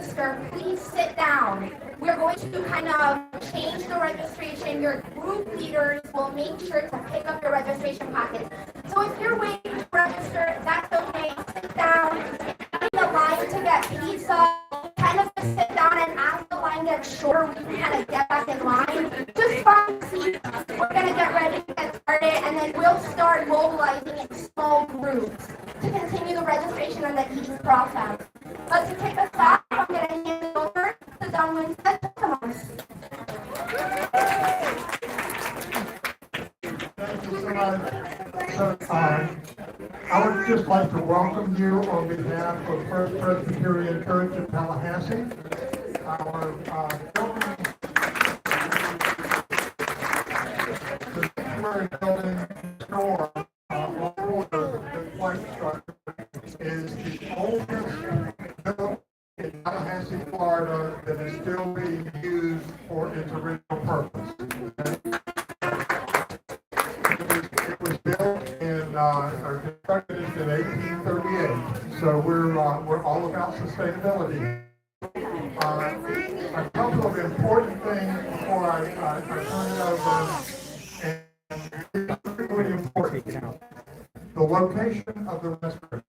register, please sit down. We're going to kind of change the registration. Your group leaders will make sure to pick up your registration packets. So if you're waiting to register, that's okay. Sit down. In the line to get pizza, kind of just sit down, and as the line gets shorter, we can kind of get back in line. Just find a seat. We're going to get ready to get started, and then we'll start mobilizing in small groups to continue the registration and the ease process. But to kick us off, I'm going to hand it over to Don Winstead. Thank you so much. I would just like to welcome you on behalf of First Presbyterian Church in Tallahassee. Our building store on the corner of the flight structure is the oldest building in Tallahassee, Florida that is still being used for its original purpose. It was built in or constructed in 1838, so we're all about sustainability. A couple of important things before I turn it over, and it's really important. The location of the restrooms.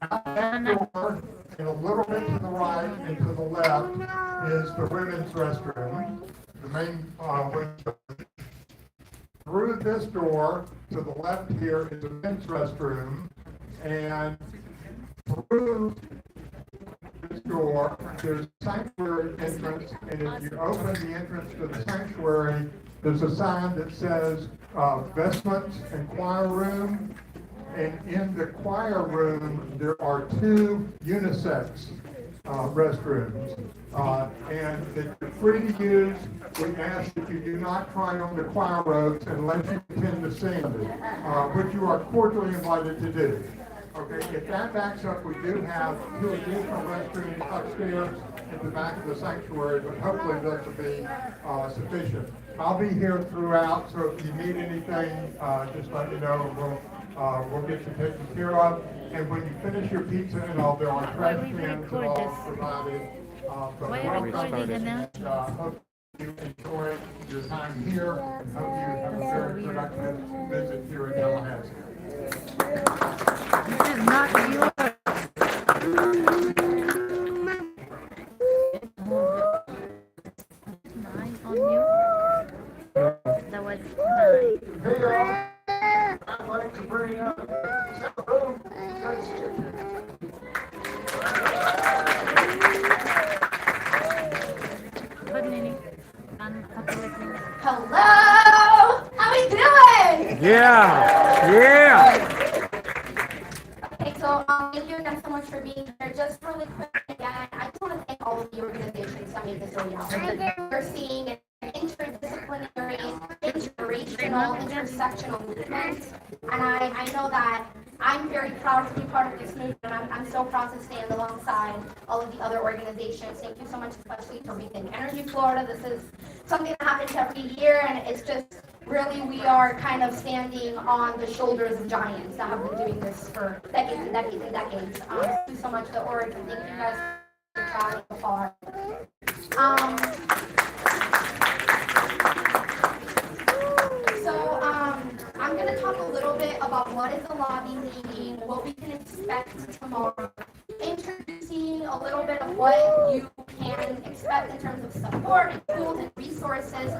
Out that door, and a little bit to the right and to the left is the women's restroom, the main window. Through this door to the left here is the men's restroom, and through this door there's a sanctuary entrance, and if you open the entrance to the sanctuary, there's a sign that says vestments and choir room, and in the choir room there are two unisex restrooms, and they're free to use. We ask that you do not try on the choir robes unless you intend to sing, which you are cordially invited to do. Okay, if that backs up, we do have two additional restrooms upstairs in the back of the sanctuary, but hopefully those will be sufficient. I'll be here throughout, so if you need anything, just let me know. We'll get you taken care of. And when you finish your pizza and all, there are trash cans all provided. Why are we recording now? Hope you enjoy your time here, and hope you have a very productive visit here in Tallahassee. This is not yours. Mine on you? That was mine. Hey y'all, I'd like to bring up Good meeting. Hello! How we doing? Yeah. Okay, so thank you again so much for being here. Just really quick again, I just want to thank all of the organizations that made this really happen. We're seeing an interdisciplinary, intergenerational, intersectional movement, and I know that I'm very proud to be part of this movement. I'm so proud to stand alongside all of the other organizations. Thank you so much, especially for Rethink Energy Florida. This is something that happens every year, and it's just really, we are kind of standing on the shoulders of giants that have been doing this for decades and decades and decades. Thank you so much to Oregon. Thank you guys for traveling so far. I'm going to talk a little bit about what is a lobby meeting, what we can expect tomorrow, introducing a little bit of what you can expect in terms of support, tools, and resources,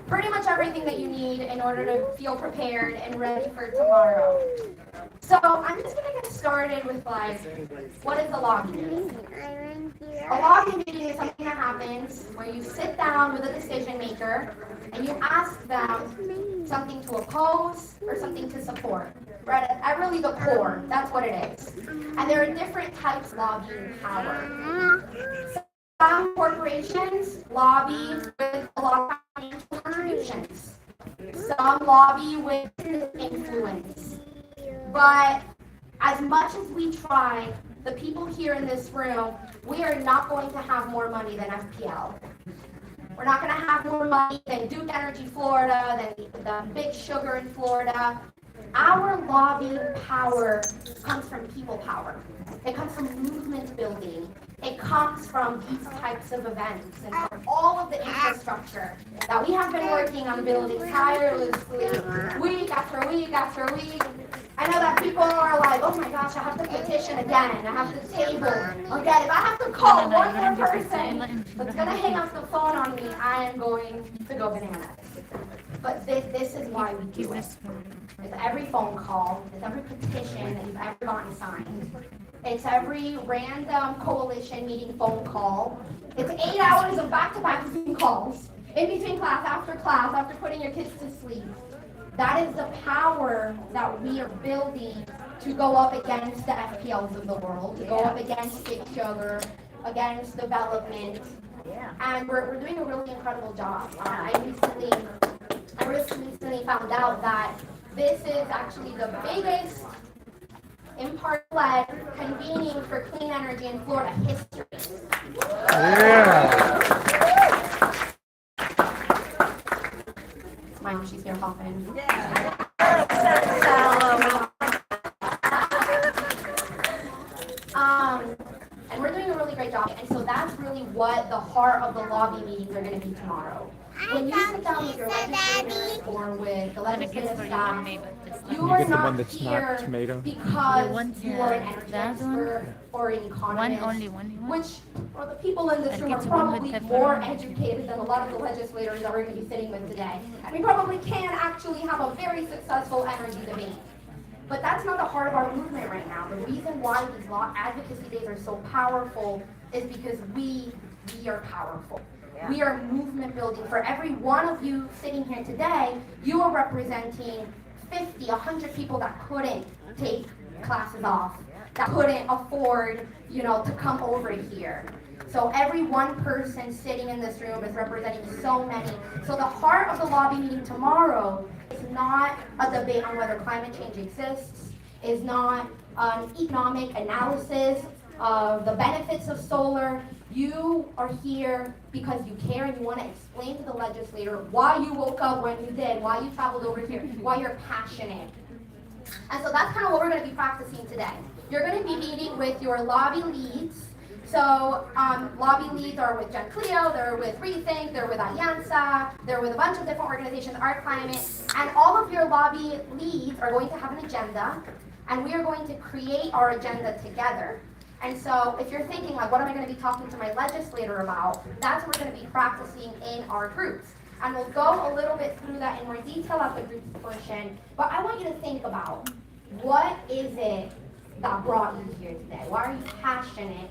pretty much everything that you need in order to feel prepared and ready for tomorrow. So I'm just going to get started with what is a lobby meeting? A lobby meeting is something that happens where you sit down with a decision maker and you ask them something to oppose or something to support. Right? At really the core, that's what it is. And there are different types of lobbying power. Some corporations lobby with a lot of financial contributions. Some lobby with influence. But as much as we try, the people here in this room, we are not going to have more money than FPL. We're not going to have more money than Duke Energy Florida, than the Big Sugar in Florida. Our lobbying power comes from people power. It comes from movement building, it comes from these types of events and from all of the infrastructure that we have been working on building tirelessly, week after week after week. I know that people are like, oh my gosh, I have to petition again, I have to table again. If I have to call one more person that's going to hang up the phone on me, I am going to go bananas. But this is why we do it. It's every phone call, it's every petition that you've ever gotten signed. It's every random coalition meeting phone call. It's 8 hours of back-to-back Zoom calls, in between class, after putting your kids to sleep. That is the power that we are building to go up against the FPLs of the world, to go up against Big Sugar, against development. And we're doing a really incredible job. I recently found out that this is actually the biggest impart-led convening for clean energy in Florida history. Yeah. Smile, she's here hopping. And we're doing a really great job. And so that's really what the heart of the lobby meetings are going to be tomorrow. When you sit down with your legislators or with the legislative staff, you are not here because you are an energy expert or an economist, which or the people in this room are probably more educated than a lot of the legislators that we're going to be sitting with today. And we probably can actually have a very successful energy debate. But that's not the heart of our movement right now. The reason why these law advocacy days are so powerful is because we are powerful. We are movement building. For every one of you sitting here today, you are representing 50, 100 people that couldn't take classes off, that couldn't afford, to come over here. So every one person sitting in this room is representing so many. So the heart of the lobby meeting tomorrow is not a debate on whether climate change exists, is not an economic analysis of the benefits of solar. You are here because you care and you want to explain to the legislator why you woke up when you did, why you traveled over here, why you're passionate. And so that's kind of what we're going to be practicing today. You're going to be meeting with your lobby leads. So lobby leads are with Gen Cleo, they're with Rethink, they're with Alianza, they're with a bunch of different organizations, Art Climate, and all of your lobby leads are going to have an agenda, and we are going to create our agenda together. And so if you're thinking, like, what am I going to be talking to my legislator about, that's what we're going to be practicing in our groups. And we'll go a little bit through that in more detail at the groups portion, but I want you to think about, what is it that brought you here today? Why are you passionate?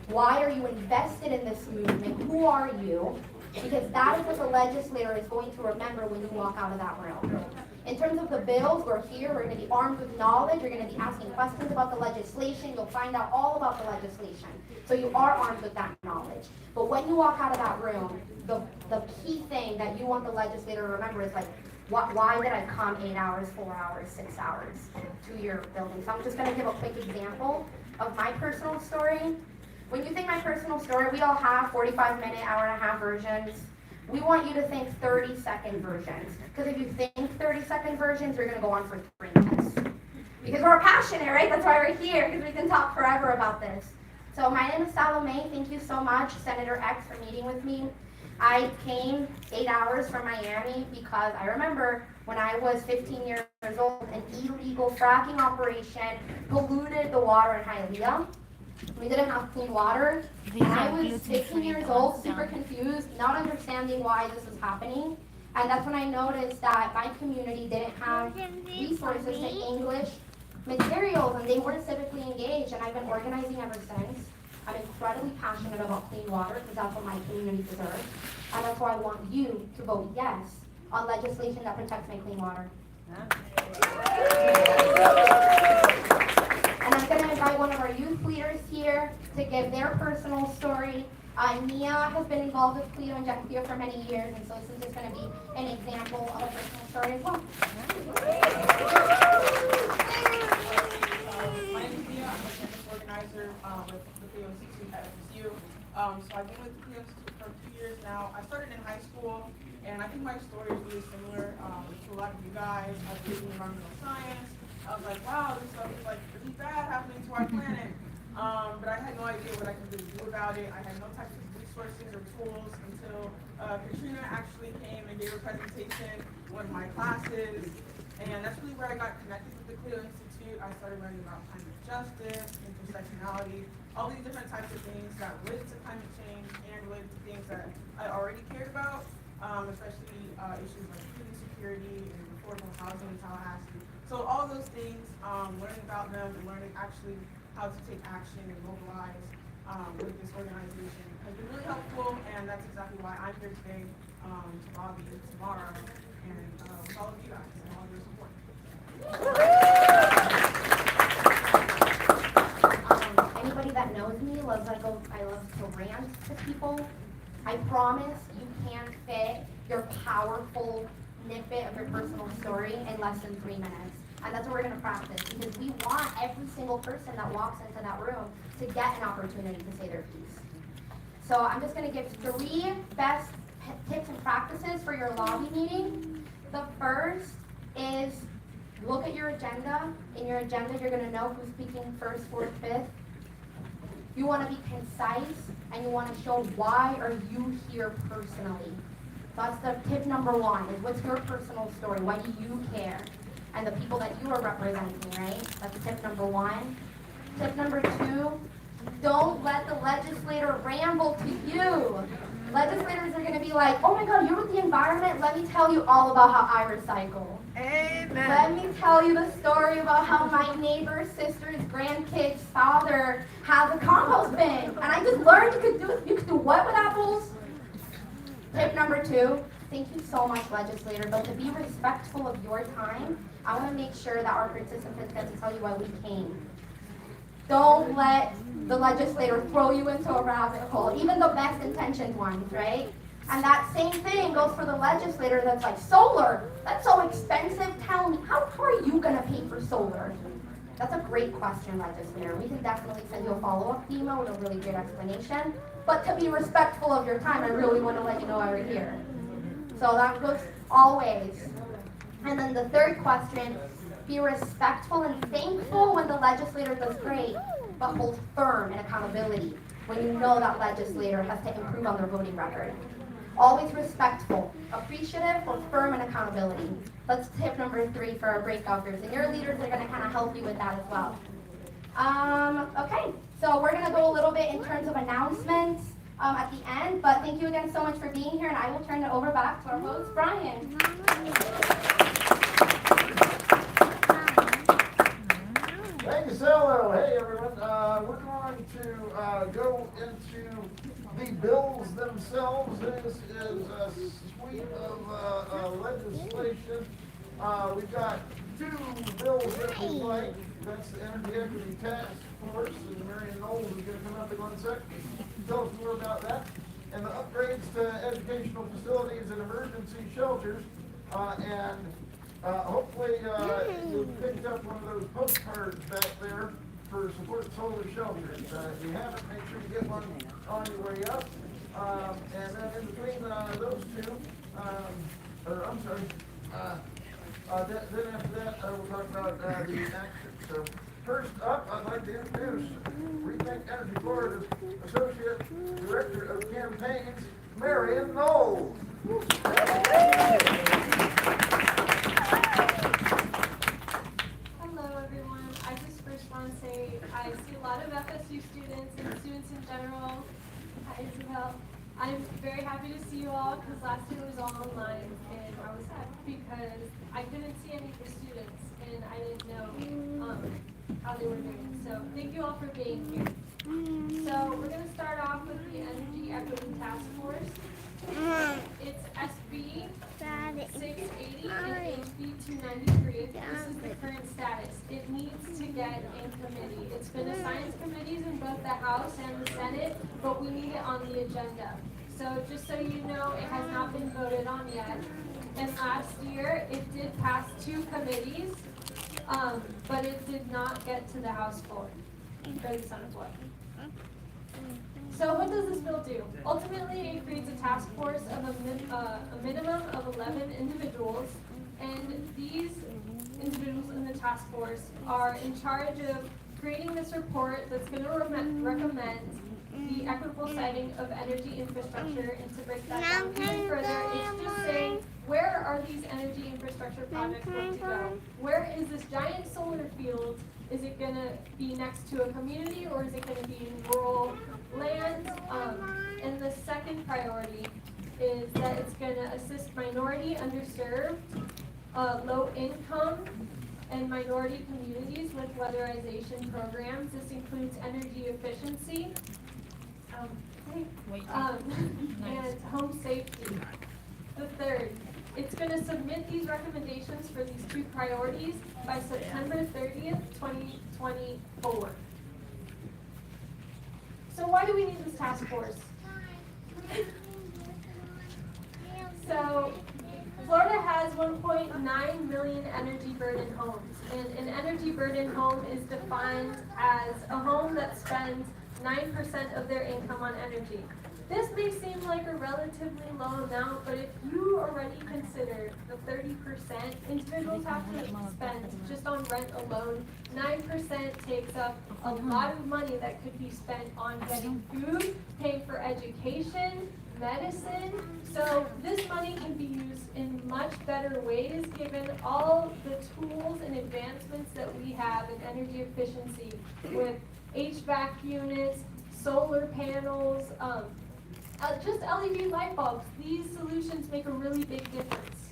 Why are you invested in this movement? Who are you? Because that is what the legislator is going to remember when you walk out of that room. In terms of the bills, we're here, we're going to be armed with knowledge, you're going to be asking questions about the legislation, you'll find out all about the legislation. So you are armed with that knowledge. But when you walk out of that room, the key thing that you want the legislator to remember is, like, why did I come 8 hours, 4 hours, 6 hours to your building? So I'm just going to give a quick example of my personal story. When you think my personal story, we all have 45-minute, hour-and-a-half versions. We want you to think 30-second versions. Because if you think 30-second versions, you're going to go on for 3 minutes. Because we're passionate, right? That's why we're here, because we can talk forever about this. So my name is Salome. Thank you so much, Senator X, for meeting with me. I came 8 hours from Miami because I remember when I was 15 years old, an illegal fracking operation polluted the water in Hialeah. We didn't have clean water, and I was 15 years old, super confused, not understanding why this was happening. And that's when I noticed that my community didn't have resources to English materials, and they weren't civically engaged, and I've been organizing ever since. I'm incredibly passionate about clean water because that's what my community deserves, and that's why I want you to vote yes on legislation that protects my clean water. And I'm going to invite one of our youth leaders here to give their personal story. Nia has been involved with Cleo and Jack Cleo for many years, and so this is just going to be an example of a personal story as well. My name is Nia. I'm a campus organizer with the Cleo Institute at FSU. So I've been with the Cleo Institute for 2 years now. I started in high school, and I think my story is really similar to a lot of you guys. I was taking environmental science. I was like, wow, this stuff is like really bad happening to our planet. But I had no idea what I could really do about it. I had no types of resources or tools until Katrina actually came and gave a presentation in one of my classes. And that's really where I got connected with the Clio Institute. I started learning about climate justice, intersectionality, all these different types of things that relate to climate change and related to things that I already cared about, especially issues like food insecurity and affordable housing in Tallahassee. So all those things, learning about them and learning actually how to take action and mobilize with this organization has been really helpful, and that's exactly why I'm here today to lobby tomorrow and with all of you guys and all of your support. Anybody that knows me loves I love to rant to people. I promise you can't fit your powerful snippet of your personal story in less than 3 minutes. And that's what we're going to practice, because we want every single person that walks into that room to get an opportunity to say their piece. So I'm just going to give 3 best tips and practices for your lobby meeting. The first is look at your agenda. In your agenda, you're going to know who's speaking first, fourth, fifth. You want to be concise, and you want to show why are you here personally. That's the tip number 1, is what's your personal story? Why do you care? And the people that you are representing, right? That's tip number 1. Tip number 2, don't let the legislator ramble to you. Legislators are going to be like, oh my God, you're with the environment? Let me tell you all about how I recycle. Amen. Let me tell you the story about how my neighbor's sister's grandkid's father has a compost bin. And I just learned you could do what with apples? Tip number 2, thank you so much, legislator, but to be respectful of your time, I want to make sure that our participants get to tell you why we came. Don't let the legislator throw you into a rabbit hole, even the best intentioned ones, right? And that same thing goes for the legislator that's like, solar, that's so expensive, tell me, how are you going to pay for solar? That's a great question, legislator. We can definitely send you a follow-up email with a really great explanation. But to be respectful of your time, I really want to let you know why we're here. So that goes always. And then the third question, be respectful and thankful when the legislator does great, but hold firm in accountability when you know that legislator has to improve on their voting record. Always respectful, appreciative, or firm in accountability. That's tip number 3 for our breakout groups. And your leaders are going to kind of help you with that as well. Okay, so we're going to go a little bit in terms of announcements at the end. But thank you again so much for being here. And I will turn it over back to our host, Brian. Thank you, Cello. Hey, everyone. We're going to go into the bills themselves. This is a suite of legislation. We've got 2 bills that we like. That's the Energy Equity Task Force, and Marion Knowles is going to come up in 1 second. Tell us more about that. And the upgrades to educational facilities and emergency shelters. Hopefully you picked up one of those postcards back there for Support Solar Shelters. If you haven't, make sure you get one on your way up. And then in between those 2, then after that, we'll talk about the action. So first up, I'd like to introduce Rethink Energy Florida's Associate Director of Campaigns, Marion Knowles. Hello everyone. I just first want to say I see a lot of FSU students and students in general. Hi Isabel. I'm very happy to see you all because last year was all online and I was happy because I couldn't see any of the students and I didn't know how they were doing. So thank you all for being here. So we're going to start off with the Energy Equity Task Force. It's SB 680 and HB 293. This is the current status. It needs to get in committee. It's been assigned to committees in both the House and the Senate, but we need it on the agenda. So just so you know, it has not been voted on yet. And last year, it did pass 2 committees, but it did not get to the House floor for the Senate floor. So what does this bill do? Ultimately, it creates a task force of a minimum of 11 individuals, and these individuals in the task force are in charge of creating this report that's going to recommend the equitable siting of energy infrastructure, and to break that down even further, it's just saying, where are these energy infrastructure projects going to go? Where is this giant solar field? Is it going to be next to a community, or is it going to be in rural land? And the second priority is that it's going to assist minority, underserved, low income, and minority communities with weatherization programs. This includes energy efficiency, and home safety. The third, it's going to submit these recommendations for these two priorities by September 30th, 2024. So why do we need this task force? So Florida has 1.9 million energy burden homes, and an energy burden home is defined as a home that spends 9% of their income on energy. This may seem like a relatively low amount, but if you already consider the 30% individuals have to spend just on rent alone, 9% takes up a lot of money that could be spent on getting food, paying for education, medicine. So this money can be used in much better ways given all the tools and advancements that we have in energy efficiency with HVAC units, solar panels, just LED light bulbs. These solutions make a really big difference.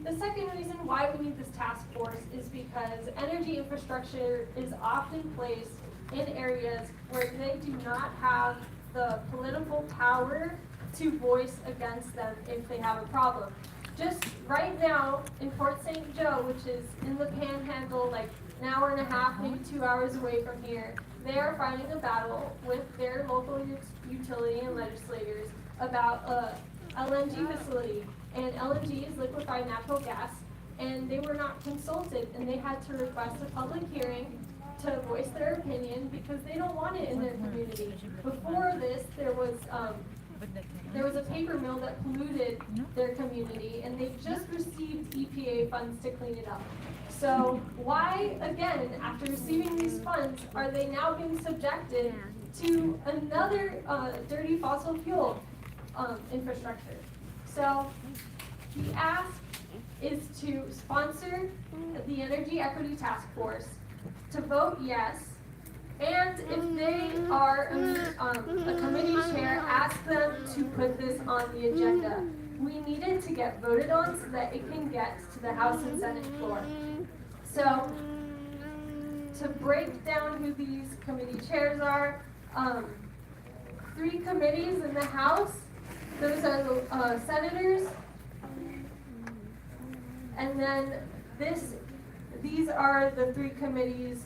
The second reason why we need this task force is because energy infrastructure is often placed in areas where they do not have the political power to voice against them if they have a problem. Just right now in Fort St. Joe, which is in the Panhandle, like an hour and a half, maybe 2 hours away from here, they are fighting a battle with their local utility and legislators about a LNG facility. And LNG is liquefied natural gas, and they were not consulted, and they had to request a public hearing to voice their opinion because they don't want it in their community. Before this, there was a paper mill that polluted their community, and they just received EPA funds to clean it up. So why, again, after receiving these funds, are they now being subjected to another dirty fossil fuel infrastructure? So the ask is to sponsor the Energy Equity Task Force, to vote yes, and if they are a committee chair, ask them to put this on the agenda. We need it to get voted on so that it can get to the House and Senate floor. So, to break down who these committee chairs are, 3 committees in the House, those are the senators, and then these are the 3 committees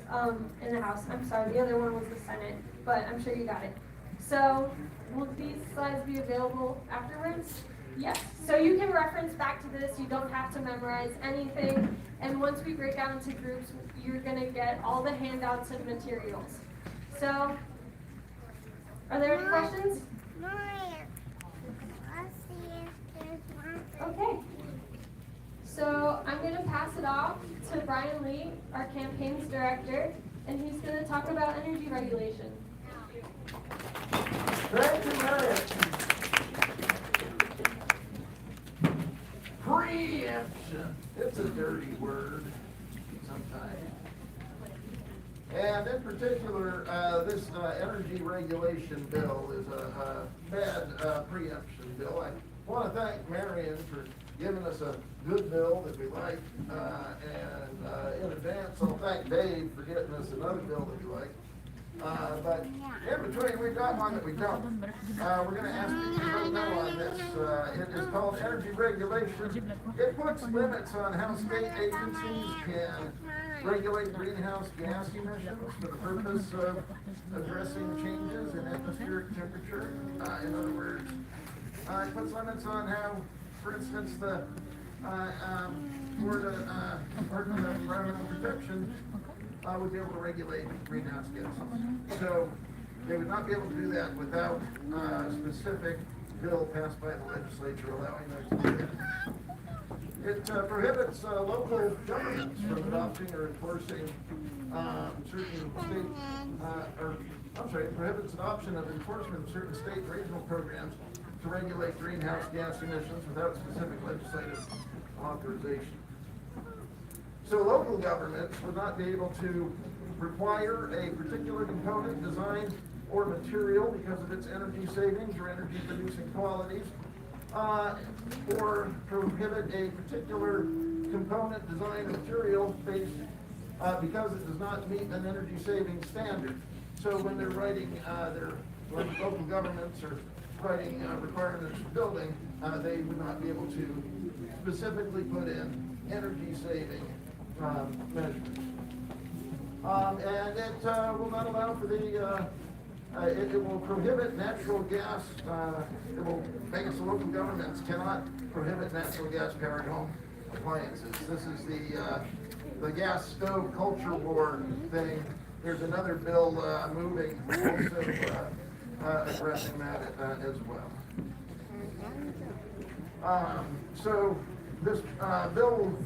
in the House. I'm sorry, the other one was the Senate, but I'm sure you got it. So, will these slides be available afterwards? Yes. So you can reference back to this. You don't have to memorize anything. And once we break out into groups, you're going to get all the handouts and materials. So, are there any questions? Okay. So I'm going to pass it off to Brian Lee, our campaigns director, and he's going to talk about energy regulation. Thank you, Marion. Preemption. It's a dirty word sometimes. And in particular, this energy regulation bill is a bad preemption bill. I want to thank Marion for giving us a good bill that we like, and in advance, I'll thank Dave for getting us another bill that we like. But in between, we've got one that we don't. We're going to ask you to vote no on this. It is called energy regulation. It puts limits on how state agencies can regulate greenhouse gas emissions for the purpose of addressing changes in atmospheric temperature. In other words, it puts limits on how, for instance, the Florida Department of Environmental Protection would be able to regulate greenhouse gases. So they would not be able to do that without a specific bill passed by the legislature allowing them to do that. It prohibits local governments from adopting or enforcing certain state, it prohibits adoption of enforcement of certain state and regional programs to regulate greenhouse gas emissions without specific legislative authorization. So local governments would not be able to require a particular component, design, or material because of its energy savings or energy producing qualities, or prohibit a particular component, design, or material based because it does not meet an energy saving standard. So when they're writing when local governments are writing requirements for building, they would not be able to specifically put in energy saving measures. And it will not allow for the it will prohibit natural gas, it will make it so local governments cannot prohibit natural gas powered home appliances. This is the gas stove culture war thing. There's another bill moving also addressing that as well. So this bill will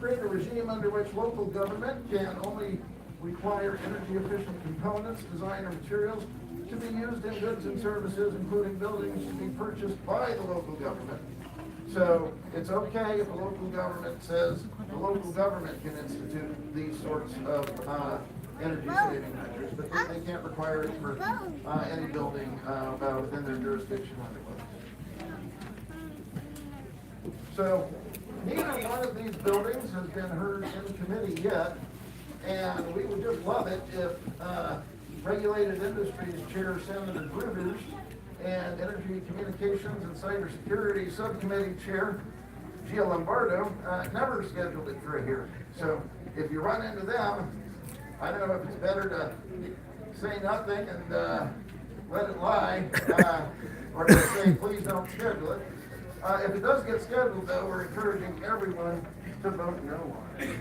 create a regime under which local government can only require energy efficient components, design, or materials to be used in goods and services, including buildings, to be purchased by the local government. So it's okay if a local government says the local government can institute these sorts of energy saving measures, but they can't require it for any building within their jurisdiction on the books. So neither one of these buildings has been heard in committee yet, and we would just love it if Regulated Industries Chair Senator Gruters and Energy Communications and Cybersecurity Subcommittee Chair Gia Lombardo never scheduled it for a hearing. So if you run into them, I don't know if it's better to say nothing and let it lie, or to say please don't schedule it. If it does get scheduled, though, we're encouraging everyone to vote no on it.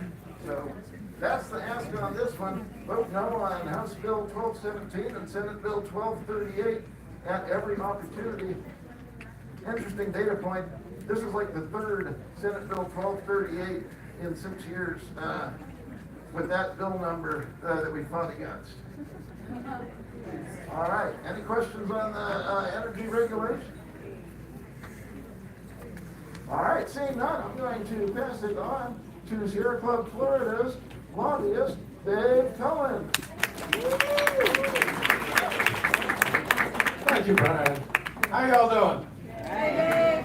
So that's the ask on this one. Vote no on House Bill 1217 and Senate Bill 1238 at every opportunity. Interesting data point. This is like the third Senate Bill 1238 in 6 years with that bill number that we fought against. All right. Any questions on the energy regulation? All right. Seeing none, I'm going to pass it on to Sierra Club Florida's lobbyist, Dave Cullen. Thank you, Brian. How y'all doing? Hey.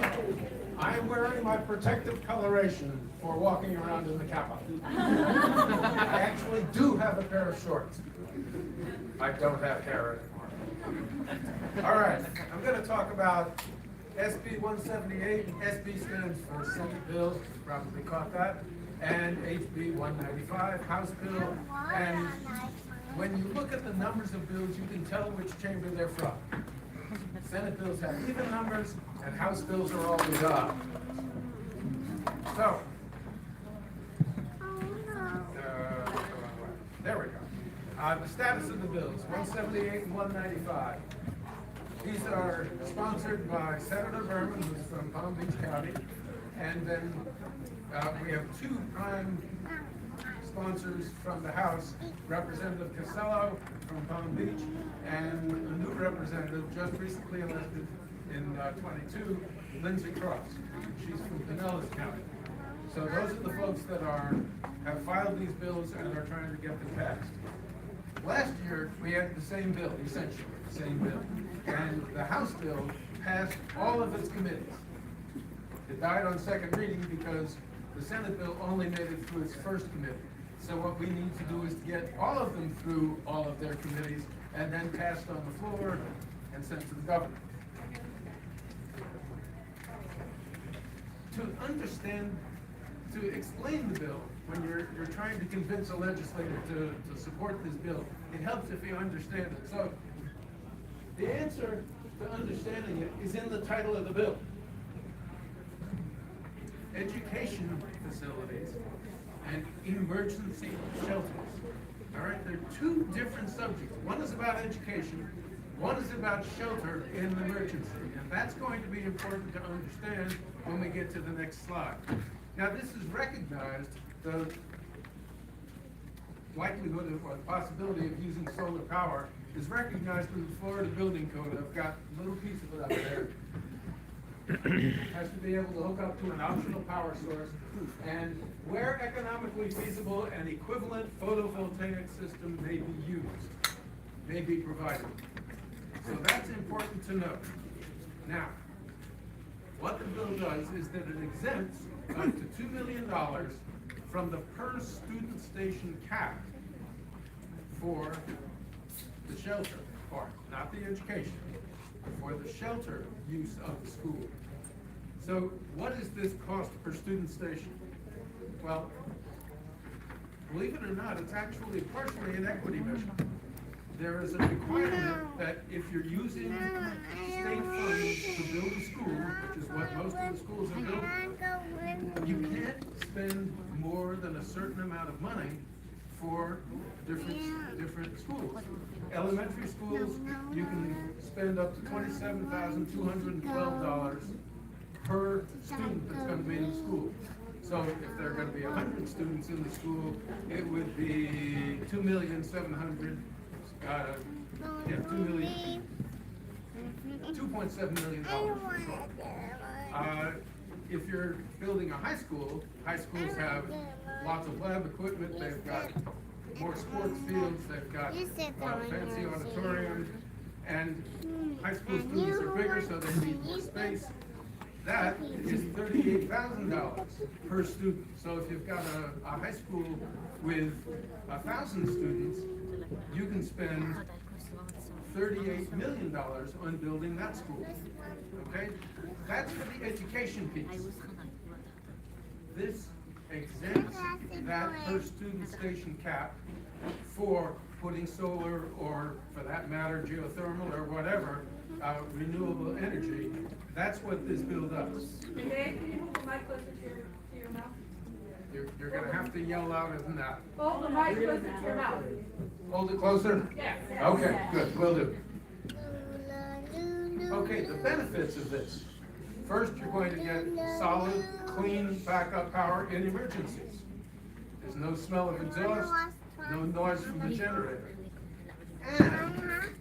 I'm wearing my protective coloration for walking around in the Capitol. I actually do have a pair of shorts. I don't have hair anymore. All right, I'm going to talk about SB 178. SB stands for Senate Bill, you probably caught that, and HB 195, House Bill. And when you look at the numbers of bills, you can tell which chamber they're from. Senate bills have even numbers, and House bills are always odd. So, there we go. The status of the bills, 178 and 195. These are sponsored by Senator Berman, who's from Palm Beach County, and then we have two prime sponsors from the House, Representative Casello from Palm Beach, and a new representative just recently elected in 22, Lindsay Cross. She's from Pinellas County. So those are the folks that have filed these bills and are trying to get them passed. Last year, we had the same bill, essentially, the same bill. And the House bill passed all of its committees. It died on second reading because the Senate bill only made it through its first committee. So what we need to do is to get all of them through all of their committees and then passed on the floor and sent to the governor. To explain the bill, when you're trying to convince a legislator to support this bill, it helps if you understand it. So the answer to understanding it is in the title of the bill. Education facilities and emergency shelters. All right, they're two different subjects. One is about education, one is about shelter in an emergency. And that's going to be important to understand when we get to the next slide. Now, this is recognized, the likelihood or the possibility of using solar power is recognized in the Florida Building Code. I've got a little piece of it up there. Has to be able to hook up to an optional power source, and where economically feasible, an equivalent photovoltaic system may be used, may be provided. So that's important to note. Now, what the bill does is that it exempts up to $2 million from the per student station cap for the shelter part, not the education, for the shelter use of the school. So what is this cost per student station? Well, believe it or not, it's actually partially an equity measure. There is a requirement that if you're using state funds to build a school, which is what most of the schools are built, you can't spend more than a certain amount of money for different schools. Elementary schools, you can spend up to $27,212 per student that's going to be in the school. So if there are going to be 100 students in the school, it would be $2.7 million. If you're building a high schools have lots of lab equipment, they've got more sports fields, they've got fancy auditoriums, and high school students are bigger, so they need more space. That is $38,000 per student. So if you've got a high school with 1,000 students, you can spend $38 million on building that school. Okay? That's for the education piece. This exempts that per student station cap for putting solar, or for that matter, geothermal or whatever, renewable energy. That's what this bill does. Okay, can you move the mic closer to your mouth? You're gonna have to yell louder than that. Hold the mic closer to your mouth. Hold it closer? Yes. Okay, good, will do. Okay, the benefits of this. First, you're going to get solid, clean backup power in emergencies. There's no smell of exhaust, no noise from the generator. And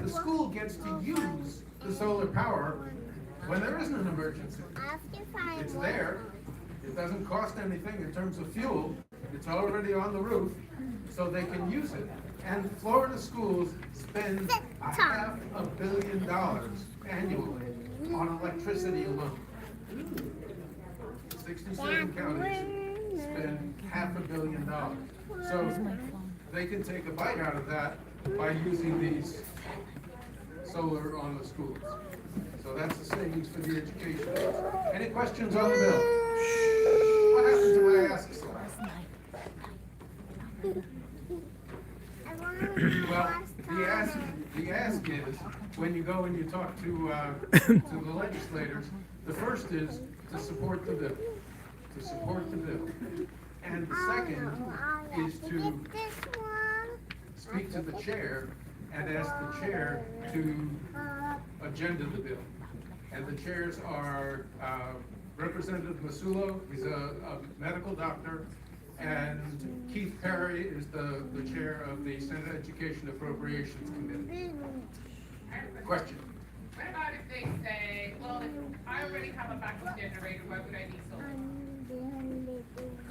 the school gets to use the solar power when there isn't an emergency. It's there. It doesn't cost anything in terms of fuel. It's already on the roof, so they can use it. And Florida schools spend $500 million annually on electricity alone. 67 counties spend $500 million. So they can take a bite out of that by using these solar on the schools. So that's the savings for the education. Any questions on the bill? What happened to my ask slide? Well, the ask is, when you go and you talk to the legislators, the first is to support the bill. To support the bill. And the second is to speak to the chair and ask the chair to agenda the bill. And the chairs are Representative Masulo, he's a medical doctor, and Keith Perry is the chair of the Senate Education Appropriations Committee. Question? What about if they say, well, if I already have a backup generator, why would I need solar?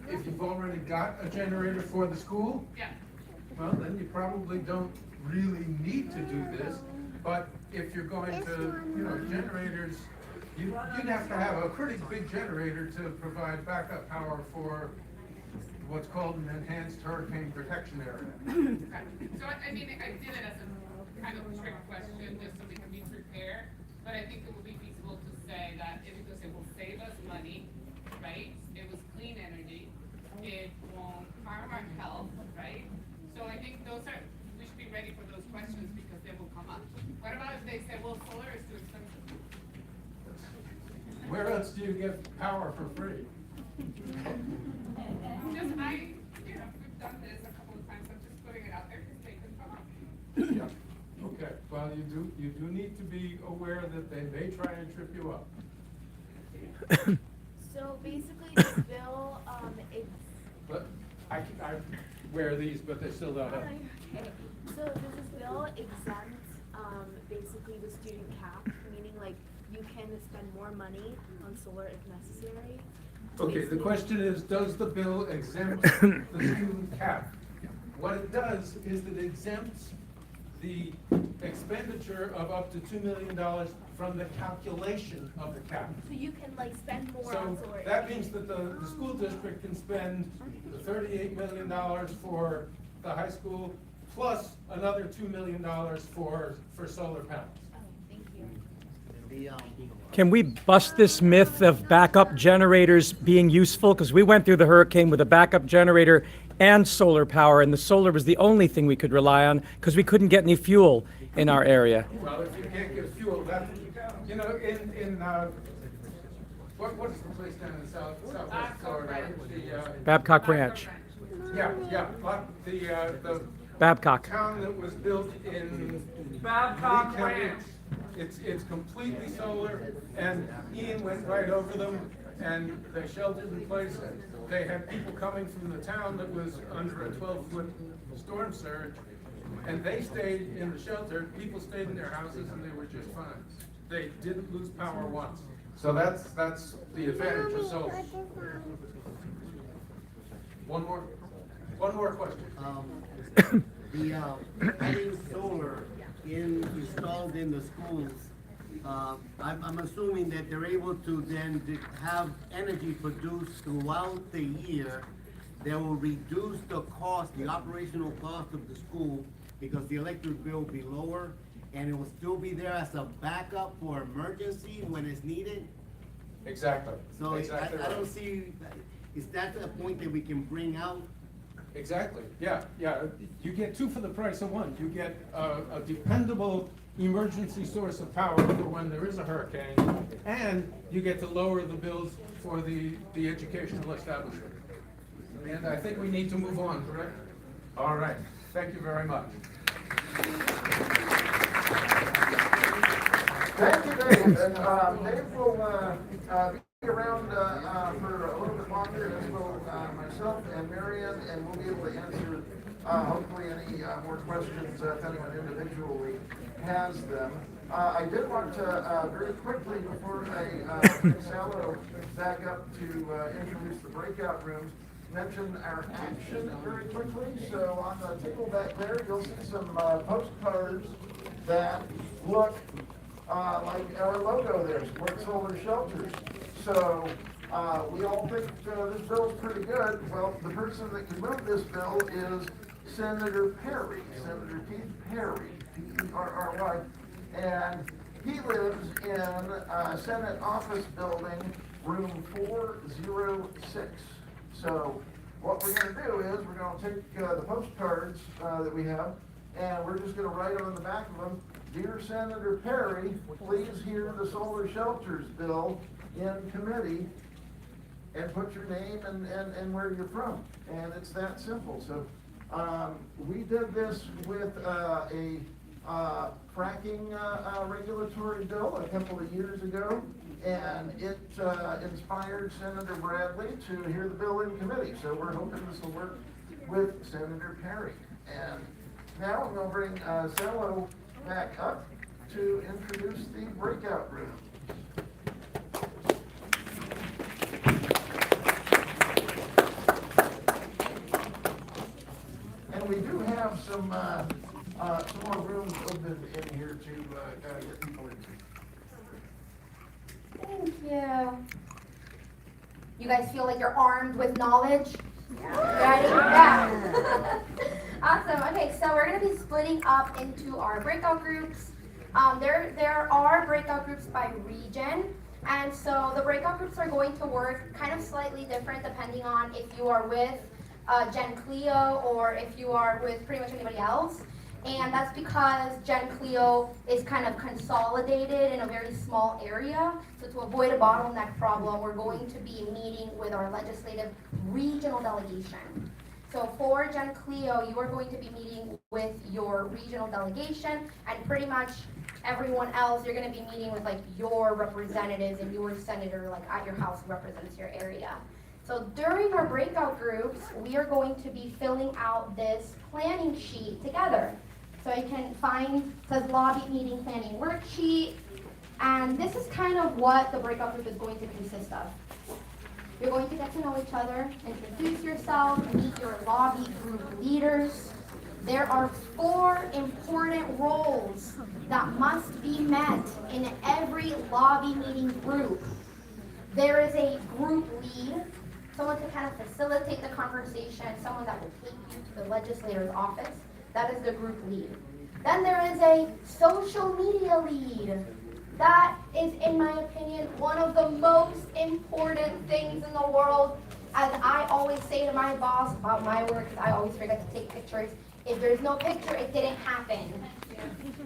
If you've already got a generator for the school, Yeah. well, then you probably don't really need to do this. But if you're going to, generators, you'd have to have a pretty big generator to provide backup power for what's called an enhanced hurricane protection area. Okay. So I mean, I did it as a kind of trick question, just so we can be prepared. But I think it would be feasible to say that because it will save us money, right? It was clean energy. It won't harm our health, right? So I think we should be ready for those questions because they will come up. What about if they say, well, solar is too expensive? Where else do you get power for free? Just we've done this a couple of times. I'm just putting it out there because they can come up. Yeah. Okay. Well, you do need to be aware that they may try and trip you up. So So basically, this bill, But I wear these, but they still don't have. so does this bill exempt, basically the student cap, meaning like you can spend more money on solar if necessary? Okay, the question is, does the bill exempt the student cap? What it does is that it exempts the expenditure of up to $2 million from the calculation of the cap. So you can like spend more So on solar. that means that the school district can spend the $38 million for the high school, plus another $2 million for solar panels. Oh, thank you. Can we bust this myth of backup generators being useful? Because we went through the hurricane with a backup generator and solar power, and the solar was the only thing we could rely on because we couldn't get any fuel in our area. Well, if you can't get fuel, that, you know, what is the place down in southwest Florida? Babcock Ranch. But the Babcock. town that was built in Babcock Ranch. It's completely solar, and Ian went right over them, and they sheltered in place. They had people coming from the town that was under a 12-foot storm surge, and they stayed in the shelter. People stayed in their houses, and they were just fine. They didn't lose power once. So that's the advantage of solar. One more question. Having solar installed in the schools, I'm assuming that they're able to then have energy produced throughout the year that will reduce the cost, the operational cost of the school, because the electric bill will be lower, and it will still be there as a backup for emergency when it's needed. Exactly. So Exactly I right. don't see, is that a point that we can bring out? Exactly, yeah. You get two for the price of one. You get a dependable emergency source of power for when there is a hurricane, and you get to lower the bills for the educational establishment. And I think we need to move on, correct? All right, thank you very much. Thank you, Dave. And Dave will be around for a little bit longer, as will myself and Marion, and we'll be able to answer hopefully any more questions if anyone individually has them. I did want to very quickly, before I bring Salo back up to introduce the breakout rooms, mention our action very quickly. So on the table back there, you'll see some postcards that look like our logo there, Support Solar Shelters. So we all think this bill's pretty good. Well, the person that can move this bill is Senator Perry, Senator Keith Perry, P-E-R-R-Y, and he lives in Senate Office Building, room 406. So what we're going to do is we're going to take the postcards that we have, and we're just going to write on the back of them, "Dear Senator Perry, please hear the solar shelters bill in committee," and put your name and where you're from. And it's that simple. So we did this with a fracking regulatory bill a couple of years ago, and it inspired Senator Bradley to hear the bill in committee. So we're hoping this will work with Senator Perry. And now I'm going to bring Salo back up to introduce the breakout room. And we do have some more rooms open in here to get people into. Thank you. You guys feel like you're armed with knowledge? Ready? Yeah. Awesome. Okay, so we're going to be splitting up into our breakout groups. There are breakout groups by region. And so the breakout groups are going to work kind of slightly different depending on if you are with Gen Cleo or if you are with pretty much anybody else. And that's because Gen Cleo is kind of consolidated in a very small area. So to avoid a bottleneck problem, we're going to be meeting with our legislative regional delegation. So for Gen Cleo, you are going to be meeting with your regional delegation, and pretty much everyone else, you're gonna be meeting with like your representatives and your senator like at your house who represents your area. So during our breakout groups, we are going to be filling out this planning sheet together. So you can find, it says lobby meeting planning worksheet, and this is kind of what the breakout group is going to consist of. You're going to get to know each other, introduce yourself, meet your lobby group leaders. There are 4 important roles that must be met in every lobby meeting group. There is a group lead, someone to kind of facilitate the conversation, someone that will take you to the legislator's office. That is the group lead. Then there is a social media lead. That is, in my opinion, one of the most important things in the world. As I always say to my boss about my work, I always forget to take pictures. If there's no picture, it didn't happen.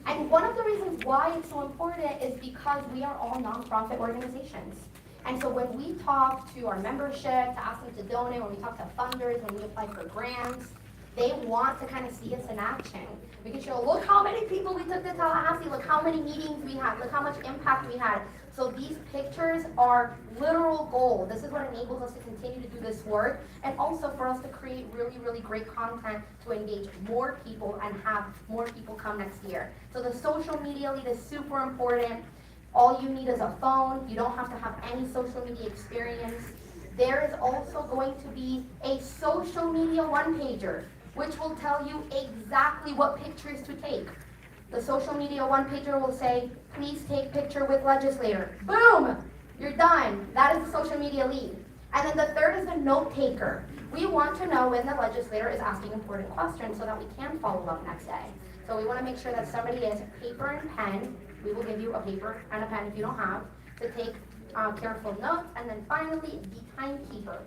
And one of the reasons why it's so important is because we are all nonprofit organizations. And so when we talk to our membership, to ask them to donate, when we talk to funders, when we apply for grants, they want to kind of see us in action. We can show, look how many people we took to Tallahassee, look how many meetings we had, look how much impact we had. So these pictures are literal gold. This is what enables us to continue to do this work, and also for us to create really, really great content to engage more people and have more people come next year. So the social media lead is super important. All you need is a phone. You don't have to have any social media experience. There is also going to be a social media one-pager, which will tell you exactly what pictures to take. The social media one-pager will say, please take picture with legislator. Boom! You're done. That is the social media lead. And then the third is the note taker. We want to know when the legislator is asking important questions so that we can follow up next day. So we want to make sure that somebody has paper and pen. We will give you a paper and a pen if you don't have, to take careful notes. And then finally, the timekeeper.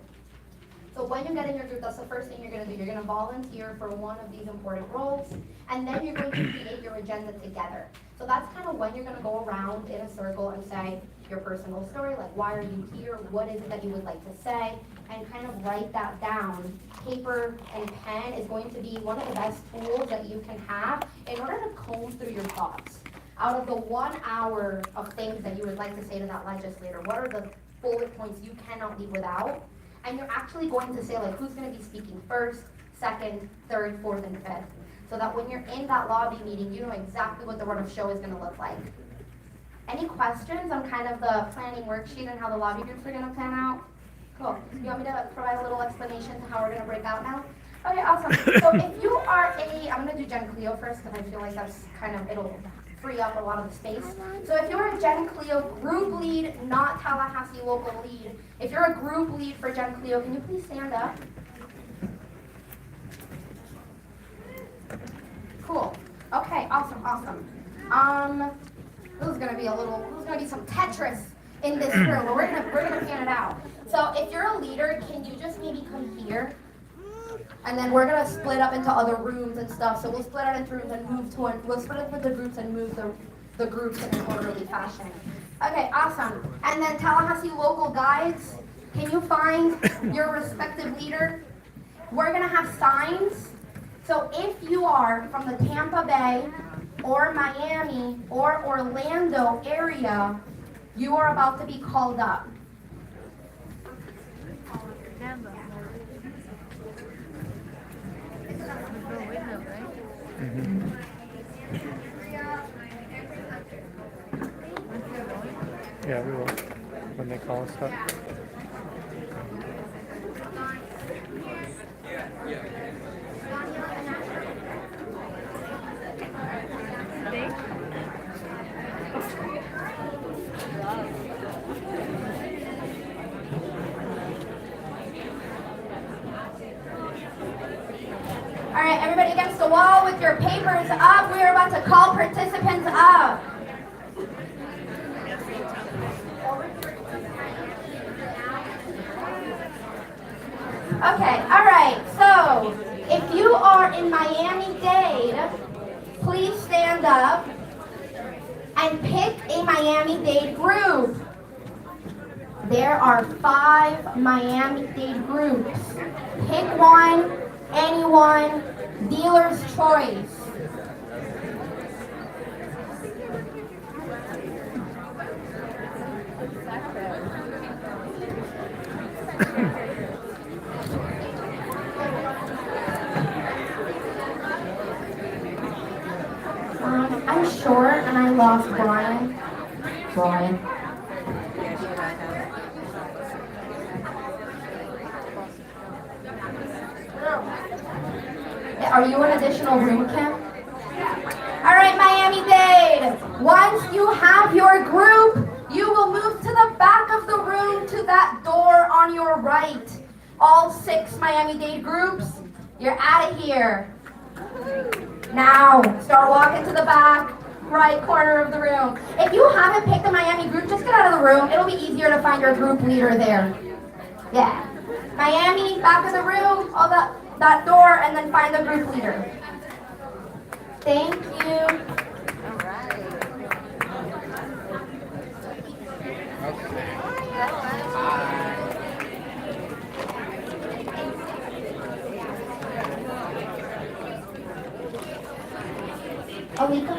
So when you get in your group, that's the first thing you're going to do. You're going to volunteer for one of these important roles, and then you're going to create your agenda together. So that's kind of when you're going to go around in a circle and say your personal story, like why are you here, what is it that you would like to say, and kind of write that down. Paper and pen is going to be one of the best tools that you can have in order to comb through your thoughts. Out of the 1 hour of things that you would like to say to that legislator, what are the bullet points you cannot leave without? And you're actually going to say like who's going to be speaking first, second, third, fourth, and fifth. So that when you're in that lobby meeting, you know exactly what the run of show is going to look like. Any questions on kind of the planning worksheet and how the lobby groups are going to plan out? Cool. You want me to provide a little explanation to how we're going to break out now? Okay, awesome. So if you are I'm going to do Gen Cleo first because I feel like that's kind of, it'll free up a lot of the space. So if you're a Gen Cleo group lead, not Tallahassee local lead, if you're a group lead for Gen Cleo, can you please stand up? Cool. Okay, awesome. This is gonna be some Tetris in this room, but we're gonna pan it out. So if you're a leader, can you just maybe come here? And then we're gonna split up into other rooms and stuff. So we'll split out into rooms and move to one. We'll split up into groups and move the groups in an orderly fashion. Okay, awesome. And then Tallahassee local guides, can you find your respective leader? We're gonna have signs. So if you are from the Tampa Bay or Miami or Orlando area, you are about to be called up. Yeah, we will, when they call us up. All right, everybody against the wall with your papers up. We are about to call participants up. Okay, all right, so if you are in Miami-Dade, please stand up and pick a Miami-Dade group. There are 5 Miami-Dade groups. Pick one, anyone, dealer's choice. door and I lost Brian. Brian. Are you an additional room, Kim? All right, Miami-Dade. Once you have your group, you will move to the back of the room to that door on your right. All 6 Miami-Dade groups, you're out of here. Now, start walking to the back, right corner of the room. If you haven't picked a Miami group, just get out of the room. It'll be easier to find your group leader there. Yeah. Miami, back of the room, all that door, and then find the group leader. Thank you. All right. Alika?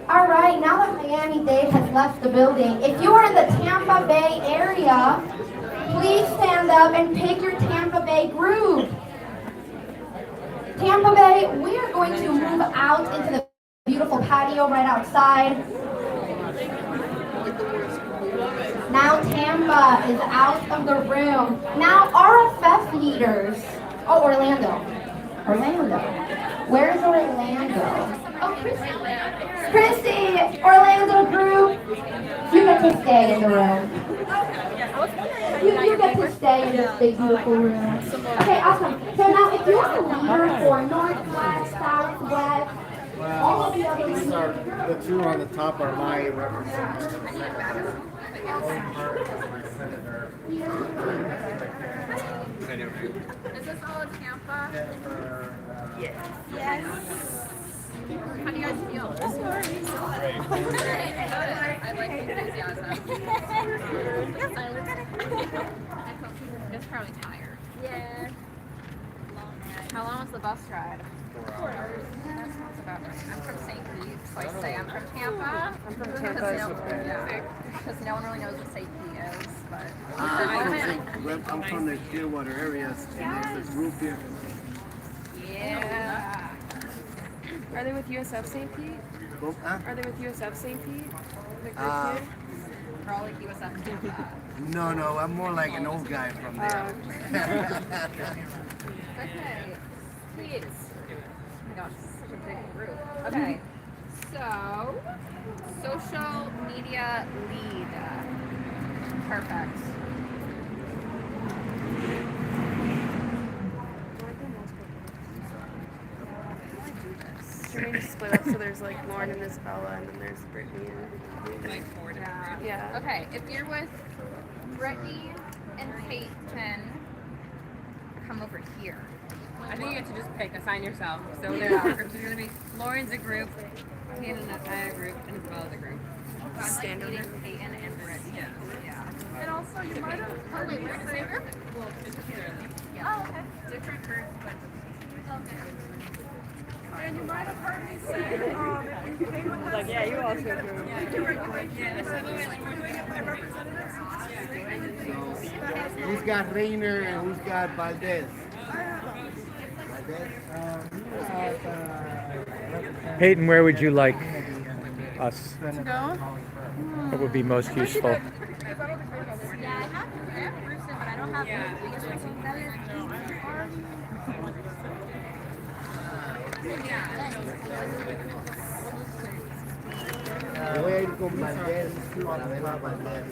All right, now that Miami-Dade has left the building, if you are in the Tampa Bay area, please stand up and pick your Tampa Bay group. Tampa Bay, we are going to move out into the beautiful patio right outside. Now Tampa is out of the room. Now RFF leaders. Oh, Orlando. Orlando. Where's Orlando? Oh, Christy, Orlando group. You get to stay in the room. You get to stay in this big beautiful room. Okay, awesome. So now if you are a leader for Northwest, Southwest, all of the other These are, the 2 on the top are my representatives. Is this all in Tampa? Yes. How do you guys feel? I like the enthusiasm. Just probably tired. Yeah. How long was the bus ride? 4 hours. That sounds about right. I'm from St. Pete, so I say I'm from Tampa. I'm from Tampa. Because no one really knows what St. Pete is, but. I'm from the Clearwater areas, and there's a group here. Yeah. Are they with USF St. Pete? Are they with USF St. Pete? The group here? Probably USF Tampa. No, I'm more like an old guy from there. Okay. Please. Oh my gosh, this is such a big group. Okay. So, social media lead. Perfect. Should we just split up so there's like Lauren and Isabella and then there's Brittany and Like 4 different groups. yeah. Okay, if you're with Brittany and Peyton, come over here. I think you get to just pick, assign yourself. So there's 4 groups. There's going to be Lauren's a group, Peyton and I a group, and Isabella's a group. Stand over Peyton and Brittany. Yeah. And also, you might have heard me say, Well, just clearly. oh, okay. Different groups, but And you might have heard me say, if you came with us. Like, yeah, you also you do. So, who's got Rayner and who's got Valdez? Peyton, where would you like us? To go? What would be most useful? yeah, I have Bruce, but I don't have Yo voy a ir con Valdez para ver a Valdez.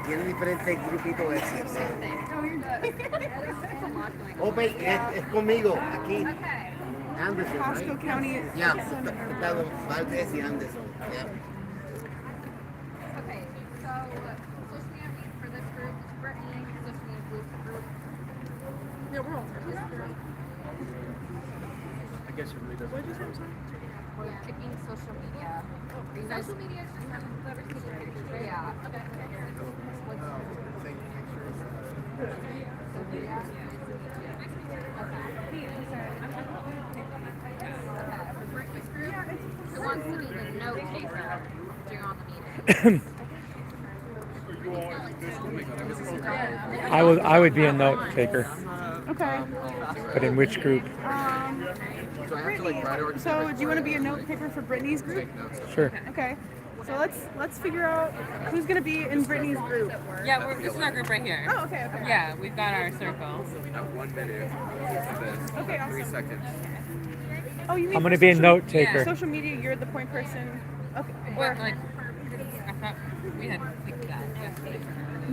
Tiene diferentes grupitos de Oh, es conmigo, aquí. Anderson, Pasco right? County. Yeah, está Valdez y Anderson. Yeah. Okay, so social media lead for this group is Brittany. Social media group. Yeah, we're all This group. I guess it really doesn't matter. We're picking social media. Social media is just whoever's taking pictures. Yeah. Okay. Who wants to be the note taker during all the meetings? I would be a note taker, Okay. but in which group? Brittany. So do you want to be a note taker for Brittany's group? Sure. Okay. So let's figure out who's gonna be in Brittany's group. Yeah, this is our group right here. Oh, okay, okay. Yeah, we've got our circle. We have 1 minute. Okay, awesome. 3 seconds. Oh, you mean I'm for gonna be a social- note taker. Social media, you're the point person. Okay. What, like, I thought we had picked that.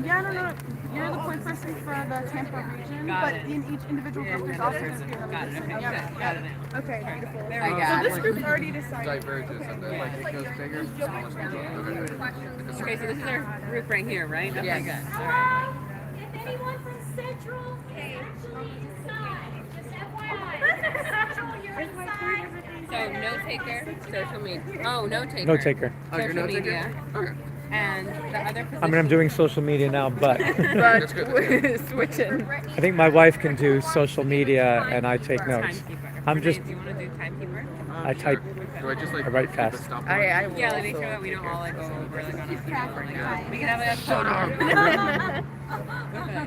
Yeah, no. You're the point person for the Tampa region, Got but it. in each individual group there's also going to be another Got it, person. okay, Yeah, good. yeah. Got it now. Okay, beautiful. There we go. So this group's already decided. Diverges and then like it goes bigger, smaller, smaller. Okay, so this is our group right here, right? Okay, Yes. good. All right. If anyone from Central is actually inside, just FYI. Central, you're inside. So note taker, social media. Oh, note taker. Note taker. Oh, you're Social not taking? media. Okay. And the other position. I mean, I'm doing social media now, but That's good. Switching. I think my wife can do social media and I take notes. Timekeeper. I'm just, Do you want to do timekeeper? I type, Do I just like I write keep fast. a stopwatch? I will. Yeah, like make sure that we don't all like go over like on our We can have like a photo. Okay.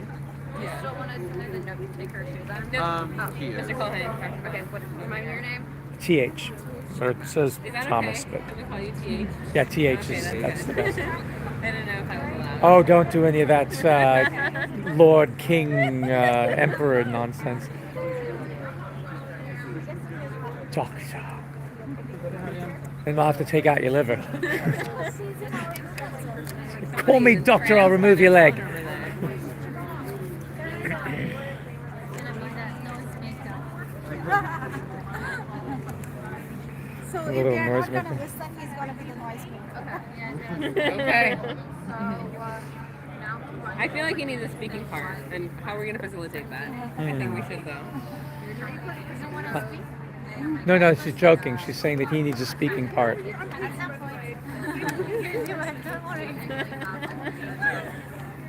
Yeah. Still want to do the note taker too then? He is. Mr. Cohen. Okay, what remind me your name? TH. So it says Is that Thomas, okay? but Can we call you TH? yeah, TH Okay, is, that's that's the good. best. I don't know if that was allowed. Oh, don't do any of that Lord, King, Emperor nonsense. Doctor. Then I'll have to take out your liver. Call me doctor, I'll remove your leg. So A if little they're noise not gonna maker. listen, he's gonna be the noise maker. Okay. now I feel like he needs a speaking part, and how are we going to facilitate that? I think we should, though. No, she's joking. She's saying that he needs a speaking part.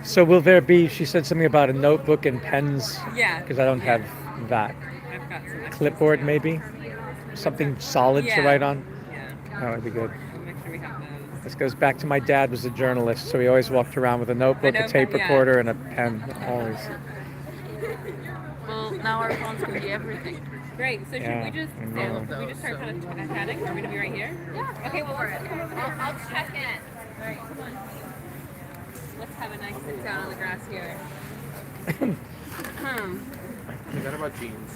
So will there be, she said something about a notebook and pens, Yeah. because I don't have that. I've got some extra Clipboard stuff. maybe? Something solid to Yeah. write on? Yeah. That would be good. We'll make sure we have those. This goes back to my dad was a journalist, so he always walked around with a notebook, a notebook, tape yeah. recorder, and a pen, always. Well, now our phones can be everything. Great. So Yeah, should we just I know. should we just start kind of chatting? Are we gonna be right here? Yeah. Okay. Well, I'll check in. All right. Come on. Let's have a nice sit down on the grass here. Is that about jeans?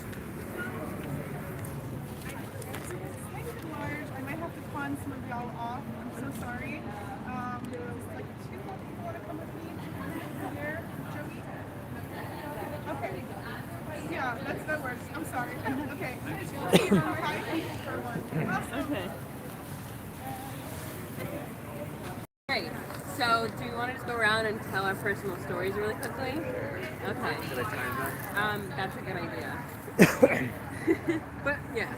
I might have to con some of y'all off. I'm so sorry. There's like 2 more people want to come with me. Here, Joey. Okay. Yeah, that works. I'm sorry. Okay. Okay. Great. So, do you want to just go around and tell our personal stories really quickly? Okay. Should I time that? That's a good idea. But yeah,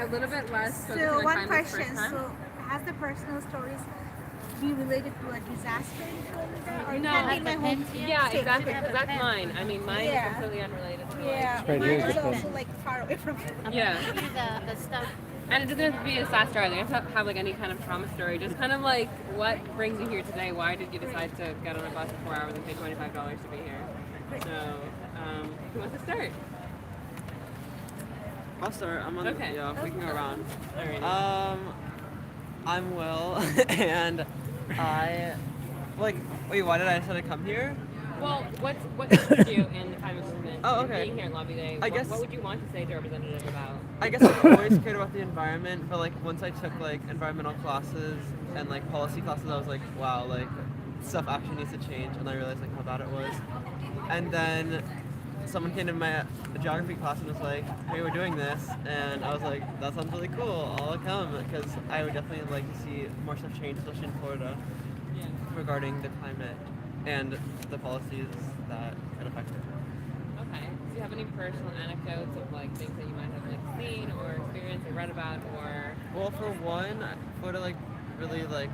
a little bit less. focusing So on one crime this question, first time. so has the personal stories be related to a disaster or No, can be my home yeah, state? exactly. Because that's mine. I mean, mine Yeah. is completely unrelated to Yeah, Right, mine here's is the also phone. like far away from Yeah. The stuff. And it doesn't have to be a disaster either. It doesn't have to have like any kind of trauma story. Just kind of like what brings you here today. Why did you decide to get on a bus for 4 hours and pay $25 to be here? So, who wants to start? I'll start. I'm on. Okay. Yeah, we can go around. Alrighty. I'm Will, and I Wait, why did I decide to come here? Well, what interests you in the time of movement? Oh, and okay. Being here at Lobby Day. I guess- What would you want to say to a representative about? I guess I've always cared about the environment, but like once I took like environmental classes and like policy classes, I was like, wow, like stuff actually needs to change, and I realized like how bad it was. And then someone came to my geography class and was like, hey, we're doing this, and I was like, that sounds really cool, I'll come, because I would definitely like to see more stuff change, especially in Florida, Yeah. regarding the climate and the policies that could affect it. Okay. Do you have any personal anecdotes of like things that you might have like seen or experienced or read about or? Well, for one, Florida like really like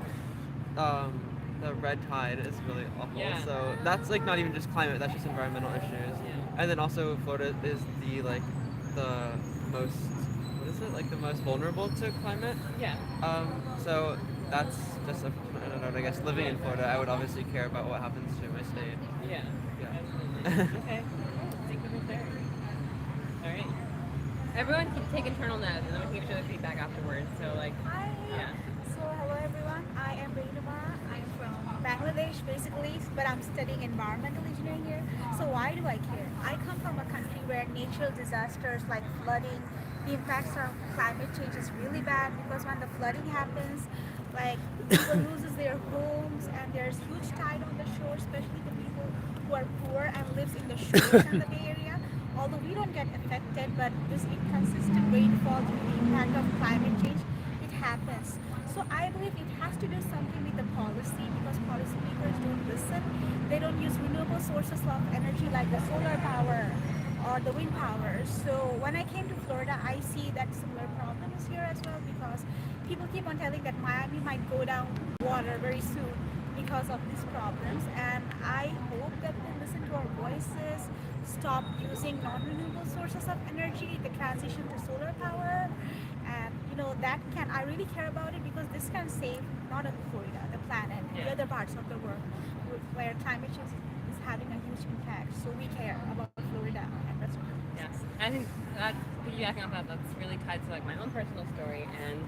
the red tide is really awful. Yeah. So that's like not even just climate, that's just environmental issues. And then also Florida is the most, what is it, like the most vulnerable to climate. Yeah. So that's just I don't know. I guess living in Florida, I would obviously care about what happens to my state. Yeah. Yeah. Okay. Thank you for sharing. All right. Everyone can take internal notes and then we can give each other feedback afterwards. So like, Hi. yeah. So hello everyone. I am Rainuma. I'm from Bangladesh basically, but I'm studying environmental engineering here. So why do I care? I come from a country where natural disasters like flooding, the impacts of climate change is really bad because when the flooding happens, like people loses their homes and there's huge tide on the shore, especially the people who are poor and lives in the shores and the Bay Area. Although we don't get affected, but this inconsistent rainfall due to the impact of climate change, it happens. So I believe it has to do something with the policy because policymakers don't listen. They don't use renewable sources of energy like the solar power or the wind power. So when I came to Florida, I see that similar problems here as well because people keep on telling that Miami might go down water very soon because of these problems, and I hope that they listen to our voices, stop using non-renewable sources of energy, the transition to solar power, and that can, I really care about it because this can save not only Florida, the planet, the other parts of the world where climate change is having a huge impact. So we care about Florida and rest of the world. Yes, I think that piggybacking off that, that's really tied to like my own personal story, and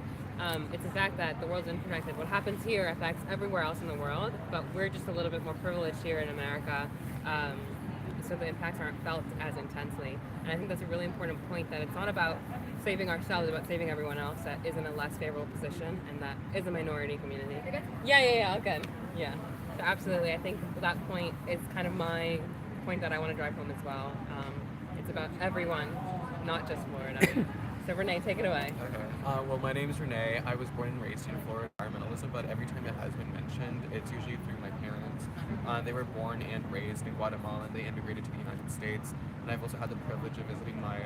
it's the fact that the world's interconnected. What happens here affects everywhere else in the world, but we're just a little bit more privileged here in America, so the impacts aren't felt as intensely. And I think that's a really important point, that it's not about saving ourselves, it's about saving everyone else that is in a less favorable position and that is a minority community. Yeah, all good. Yeah, so absolutely. I think that point is kind of my point that I want to drive home as well. It's about everyone, not just Florida. So Renee, take it away. Okay. Well, my name is Renee. I was born and raised in Florida environmentalism, but every time it has been mentioned, it's usually through my parents. They were born and raised in Guatemala, and they immigrated to the United States. And I've also had the privilege of visiting my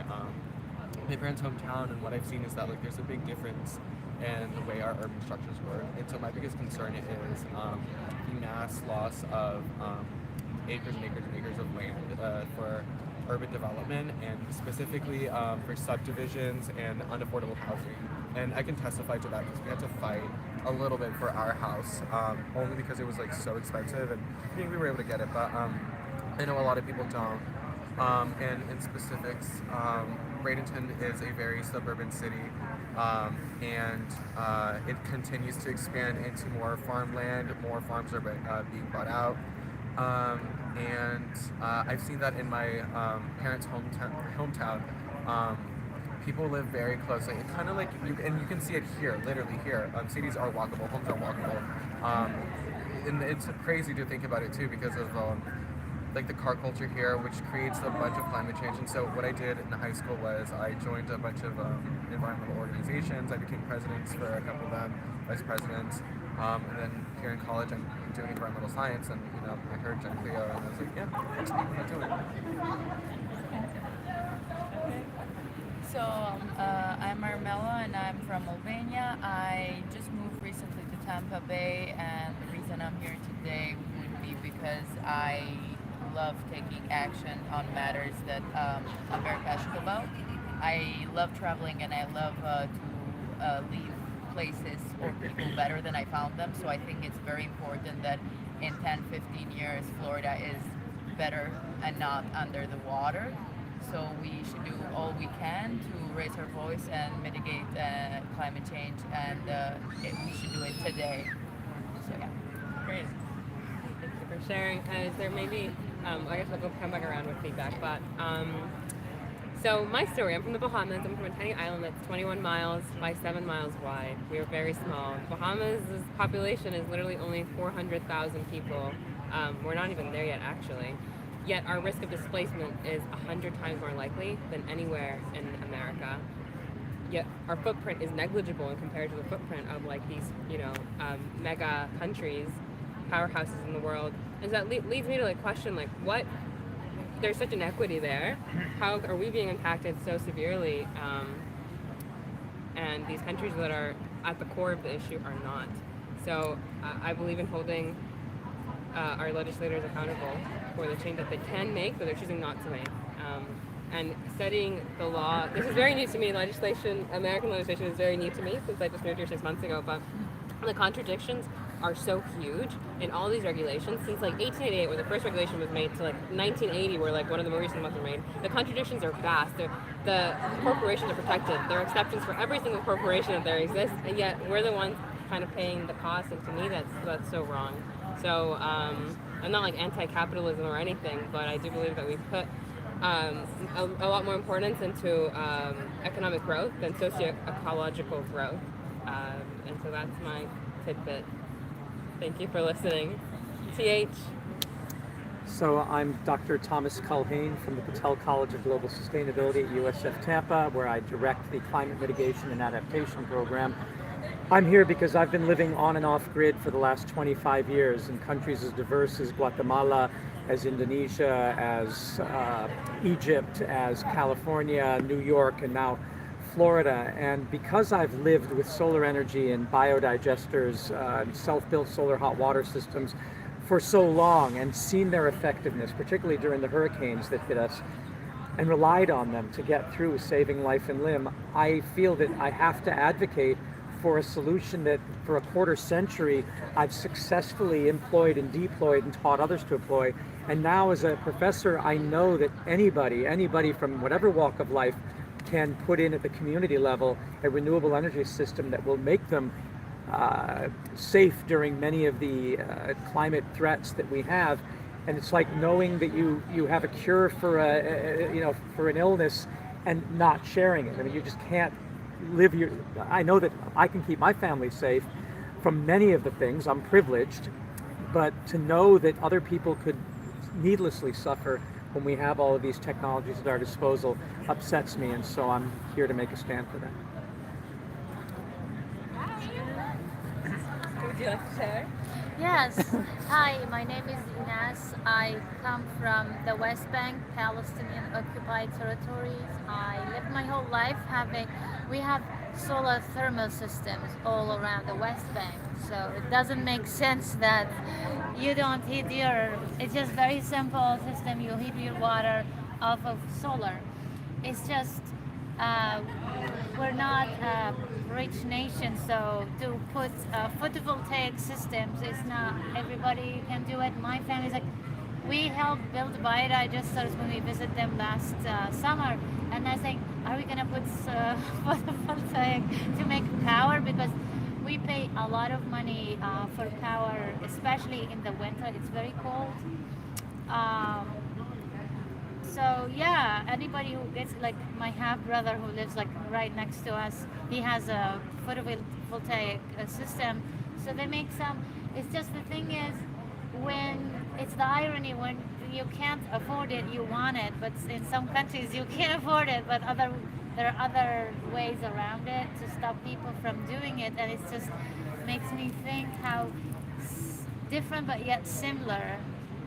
parents' hometown, and what I've seen is that like there's a big difference in the way our urban structures work. And so my biggest concern is the mass loss of acres and acres and acres of land for urban development, and specifically for subdivisions and unaffordable housing. And I can testify to that because we had to fight a little bit for our house, only because it was like so expensive, and I think we were able to get it, but I know a lot of people don't. And in specifics, Bradenton is a very suburban city, and it continues to expand into more farmland. More farms are being bought out. And I've seen that in my parents' hometown. People live very closely. It's kind of like, you can see it here, literally here. Cities are walkable, homes are walkable. And it's crazy to think about it too because of like the car culture here, which creates a bunch of climate change. And so what I did in high school was I joined a bunch of environmental organizations. I became presidents for a couple of them, vice presidents. And then here in college, I'm doing environmental science, and I heard Jen Cleo, and I was like, yeah, let's do it. So I'm Marmela, and I'm from Albania. I just moved recently to Tampa Bay, and the reason I'm here today would be because I love taking action on matters that I'm very passionate about. I love traveling, and I love to leave places or people better than I found them. So I think it's very important that in 10-15 years Florida is better and not under the water. So we should do all we can to raise our voice and mitigate climate change, and we should do it today. So yeah. Great. Thank you for sharing. Is there maybe, I guess we'll come back around with feedback, but so my story, I'm from the Bahamas. I'm from a tiny island that's 21 miles by 7 miles wide. We are very small. The Bahamas' population is literally only 400,000 people. We're not even there yet, actually. Yet our risk of displacement is 100 times more likely than anywhere in America. Yet our footprint is negligible in compared to the footprint of like these, mega countries, powerhouses in the world. And so that leads me to like question like what. There's such inequity there. How are we being impacted so severely? And these countries that are at the core of the issue are not. So I believe in holding our legislators accountable for the change that they can make, but they're choosing not to make. And studying the law, this is very new to me. Legislation, American legislation is very new to me since I just moved here 6 months ago, but the contradictions are so huge in all these regulations. Since like 1888, where the first regulation was made, to like 1980, where like one of the more recent ones were made, the contradictions are vast. The corporations are protected. There are exceptions for every single corporation that there exists, and yet we're the ones kind of paying the cost. And to me, that's so wrong. So I'm not like anti-capitalism or anything, but I do believe that we put a lot more importance into economic growth than socio-ecological growth. And so that's my tidbit. Thank you for listening. TH. So I'm Dr. Thomas Culhane from the Patel College of Global Sustainability at USF Tampa, where I direct the Climate Mitigation and Adaptation Program. I'm here because I've been living on and off grid for the last 25 years in countries as diverse as Guatemala, as Indonesia, as Egypt, as California, New York, and now Florida. And because I've lived with solar energy and biodigesters, self-built solar hot water systems for so long and seen their effectiveness, particularly during the hurricanes that hit us, and relied on them to get through saving life and limb, I feel that I have to advocate for a solution that for a quarter century I've successfully employed and deployed and taught others to employ. And now as a professor, I know that anybody from whatever walk of life can put in at the community level a renewable energy system that will make them safe during many of the climate threats that we have. And it's like knowing that you have a cure for for an illness and not sharing it. I mean, you just can't live your. I know that I can keep my family safe from many of the things. I'm privileged, but to know that other people could needlessly suffer when we have all of these technologies at our disposal upsets me, and so I'm here to make a stand for that. Would you like to share? Yes. Hi, my name is Ines. I come from the West Bank, Palestinian occupied territories. I lived my whole life we have solar thermal systems all around the West Bank. So it doesn't make sense that you don't heat it's just very simple system. You heat your water off of solar. It's just, we're not a rich nation, so to put photovoltaic systems, it's not everybody can do it. My family's like, we helped build biodigesters when we visited them last summer, and I think, are we gonna put photovoltaic to make power? Because we pay a lot of money for power, especially in the winter. It's very cold. So yeah, anybody who gets, like my half brother who lives like right next to us, he has a photovoltaic system. So they make some. It's just the thing is, when it's the irony when you can't afford it, you want it, but in some countries you can't afford it, but there are other ways around it to stop people from doing it, and it just makes me think how different but yet similar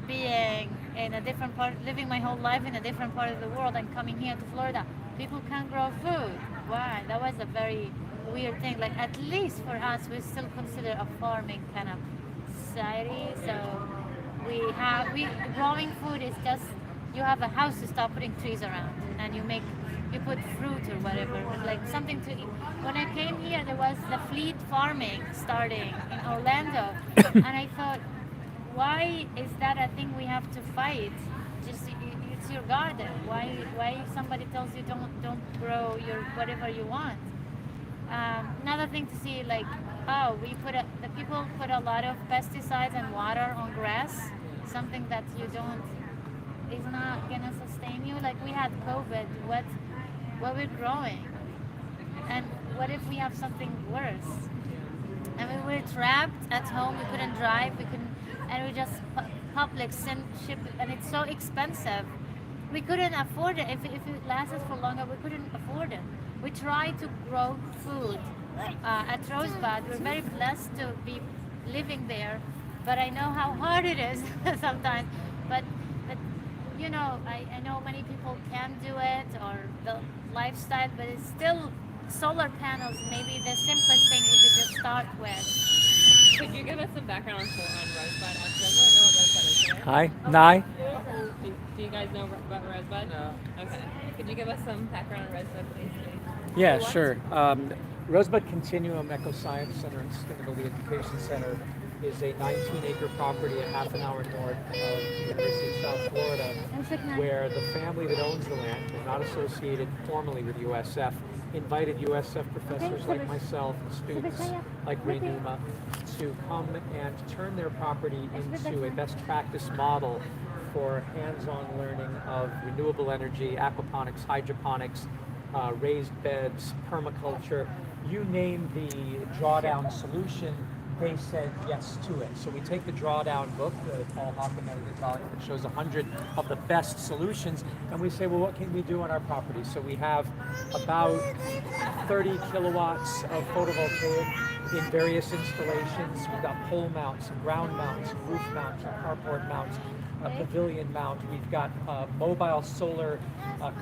being in a different part, living my whole life in a different part of the world and coming here to Florida. People can't grow food. Why? That was a very weird thing. Like, at least for us, we still consider a farming kind of society. So growing food is just, you have a house to stop putting trees around, and you put fruit or whatever, like something to eat. When I came here, there was the fleet farming starting in Orlando, and I thought, why is that a thing we have to fight? Just it's your garden. Why somebody tells you don't grow your whatever you want? Another thing to see, like, oh, the people put a lot of pesticides and water on grass, something that is not gonna sustain you. Like, we had COVID. What we're growing, and what if we have something worse? I mean, we're trapped at home. We couldn't drive. And we just public ship, and it's so expensive. We couldn't afford it. If it lasted for longer, we couldn't afford it. We tried to grow food at Rosebud. We're very blessed to be living there, but I know how hard it is sometimes. But you know, I know many people can do it, or the lifestyle, but it's still solar panels. Maybe the simplest thing we could just start with. Could you give us some background on Rosebud? Actually, I really know what Rosebud is today. Hi, Nye. Do you guys know about Rosebud? No. Okay. Could you give us some background on Rosebud, please? Yeah, What? sure. Rosebud Continuum Eco Science Center and Sustainability Education Center is a 19-acre property a half an hour north of the University of South Florida, where the family that owns the land, they're not associated formally with USF, invited USF professors like myself, students like Ray Numa, to come and turn their property into a best practice model for hands-on learning of renewable energy, aquaponics, hydroponics, raised beds, permaculture. You name the drawdown solution, they said yes to it. So we take the drawdown book, the Paul Hawken edited volume, which shows 100 of the best solutions, and we say, well, what can we do on our property? So we have about 30 kilowatts of photovoltaic in various installations. We've got pole mounts, and ground mounts, and roof mounts, and carport mounts, a pavilion mount. We've got a mobile solar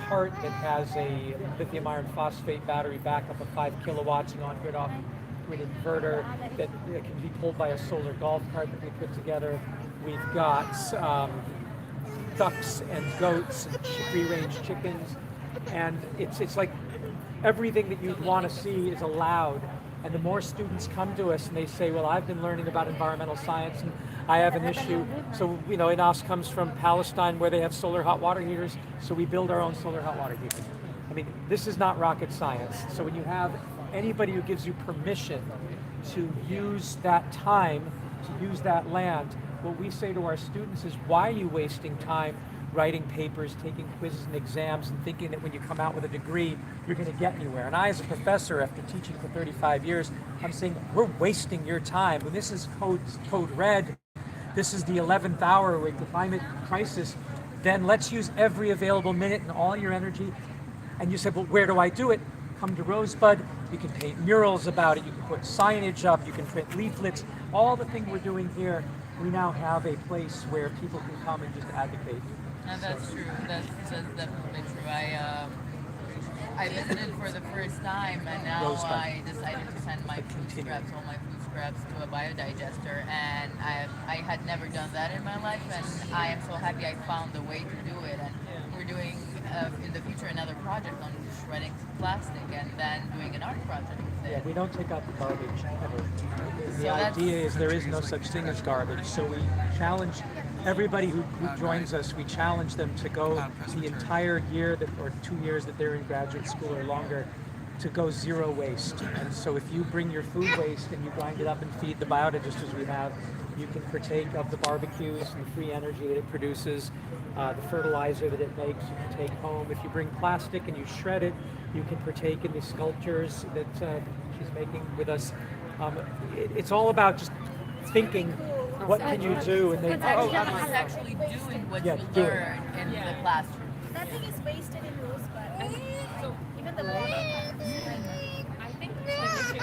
cart that has a lithium iron phosphate battery backup of 5 kilowatts, an on-grid off-grid inverter that can be pulled by a solar golf cart that we put together. We've got ducks and goats and free-range chickens, and it's like everything that you'd want to see is allowed. And the more students come to us and they say, well, I've been learning about environmental science and I have an issue. So, you know, Inas comes from Palestine where they have solar hot water heaters, so we build our own solar hot water heaters. I mean, this is not rocket science. So when you have anybody who gives you permission to use that time, to use that land, what we say to our students is, why are you wasting time writing papers, taking quizzes and exams, and thinking that when you come out with a degree, you're going to get anywhere? And I, as a professor, after teaching for 35 years, I'm saying, we're wasting your time. When this is code red, this is the 11th hour with the climate crisis, then let's use every available minute and all your energy. And you said, well, where do I do it? Come to Rosebud. You can paint murals about it. You can put signage up. You can print leaflets. All the thing we're doing here, we now have a place where people can come and just advocate. And that's true. That's definitely true. I visited for the first time, and now Rosebud. I decided to send my food scraps, all my food scraps, to a biodigester, and I had never done that in my life, and I am so happy I found a way to do it. And we're doing in the future another project on shredding plastic, and then doing an art project. Yeah, we don't take out the garbage ever. The So idea is there is no such thing as garbage. So we challenge everybody who joins us, we challenge them to go the entire year or 2 years that they're in graduate school or longer, to go zero waste. And so if you bring your food waste and you grind it up and feed the biodigesters we have, you can partake of the barbecues and the free energy that it produces, the fertilizer that it makes, you can take home. If you bring plastic and you shred it, you can partake in the sculptures that she's making with us. It's all about just thinking, what can you do? And It's actually doing what you learn in the classroom. Nothing is wasted in Rosebud. Even the bottle. I think the issue is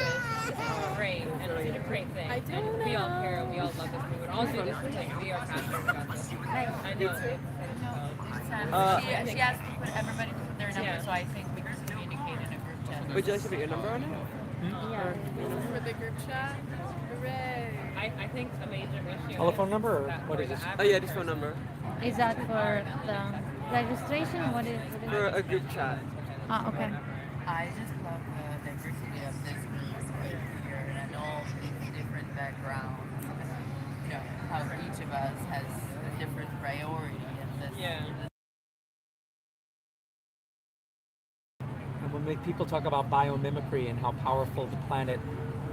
great, and it's a great thing. And we all care, we all love this movement. All students are saying we are passionate about this. I know. She asked everybody to put their number, so I think we can communicate in a group chat. Would you like to put your number on it? Yeah. For the group chat? Hooray. I think a major issue. Telephone number, or what is this? Oh yeah, this phone number. Is that for the registration? What is it? For a group chat. Ah, okay. I just love the diversity of this group right here, and all these different backgrounds. You know, how each of us has a different priority in this. Yeah. And when people talk about biomimicry and how powerful the planet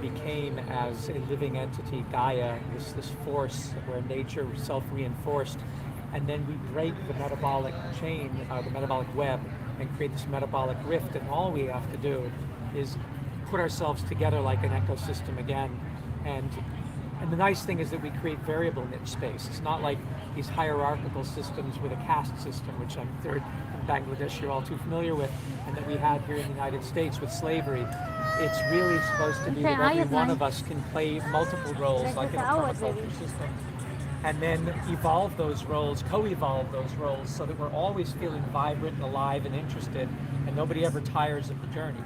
became as a living entity, Gaia, this force where nature self-reinforced, and then we break the metabolic chain, the metabolic web, and create this metabolic rift, and all we have to do is put ourselves together like an ecosystem again. And the nice thing is that we create variable niche space. It's not like these hierarchical systems with a caste system, which I'm sure in Bangladesh you're all too familiar with, and that we had here in the United States with slavery. It's really supposed to be that every one of us can play multiple roles, like in a permaculture system, and then evolve those roles, co-evolve those roles, so that we're always feeling vibrant and alive and interested, and nobody ever tires of the journey.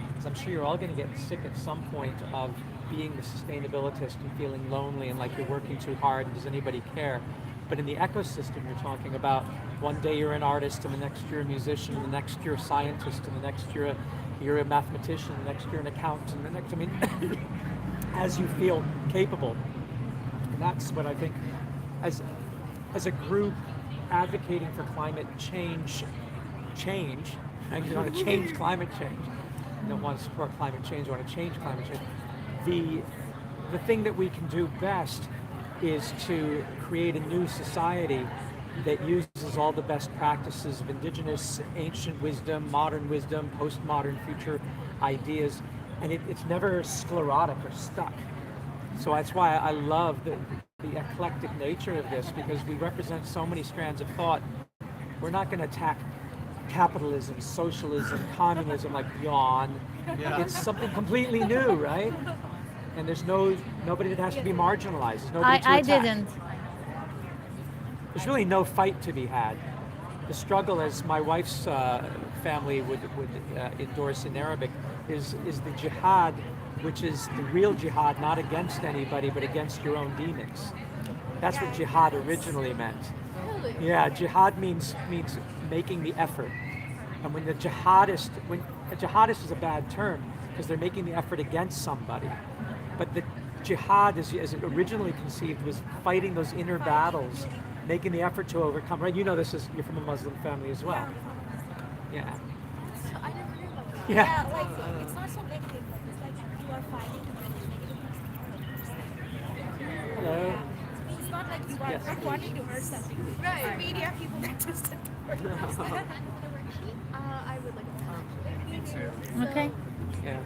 Because I'm sure you're all going to get sick at some point of being the sustainabilist and feeling lonely and like you're working too hard and does anybody care? But in the ecosystem you're talking about, one day you're an artist and the next you're a musician, and the next you're a scientist, and the next you're a mathematician, the next you're an accountant, and the next, I mean, as you feel capable. And that's what I think, as a group advocating for climate change, I want to change climate change. I don't want to support climate change, I want to change climate change. The thing that we can do best is to create a new society that uses all the best practices of indigenous, ancient wisdom, modern wisdom, postmodern future ideas, and it's never sclerotic or stuck. So that's why I love the eclectic nature of this, because we represent so many strands of thought. We're not going to attack capitalism, socialism, communism like yawn. Yeah. It's something completely new, right? And there's nobody that has to be marginalized. There's nobody to I attack. didn't. There's really no fight to be had. The struggle, as my wife's family would endorse in Arabic, is the jihad, which is the real jihad, not against anybody, but against your own demons. That's what jihad originally meant. Yeah, jihad means making the effort. And when a jihadist is a bad term, because they're making the effort against somebody. But the jihad, as it originally conceived, was fighting those inner battles, making the effort to overcome. Right? You know this is, you're from a Muslim family as well. Yeah. I never knew about that. Yeah. Yeah, like it's not so negative. It's like you are fighting against negative. Hello. It's not like you are Yes. not wanting to hurt something. Right. The media people that just I would like to. Okay. Yeah.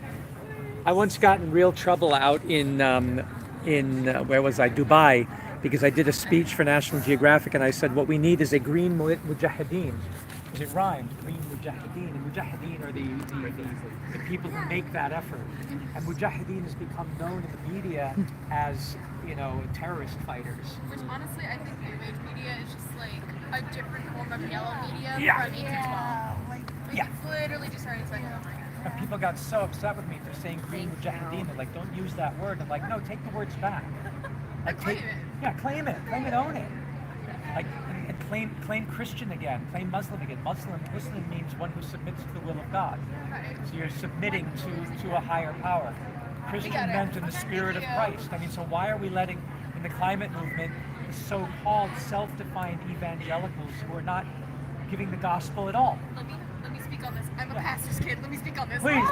I once got in real trouble out in where was I? Dubai, because I did a speech for National Geographic and I said what we need is a green mujahideen. Because it rhymed, green mujahideen. And mujahideen are the people who make that effort. And mujahideen has become known in the media as, terrorist fighters. Which honestly, I think the image media is just like a different form of yellow media Yeah. from 8 to 12. Like Yeah. it's literally just starting to like, oh my god. And people got so upset with me for saying green mujahideen. They're like, don't use that word. I'm like, no, take the words back. Like, Claim it. Yeah, claim it, own it. Like, and claim Christian again, claim Muslim again. Muslim means one who submits to the will of God. Right. So you're submitting to a higher power. Christian meant in the spirit of Christ. I mean, so why are we letting, in the climate movement, the so-called self-defined evangelicals who are not giving the gospel at all? Let me speak on this. I'm a pastor's kid. Let me speak on this. Please.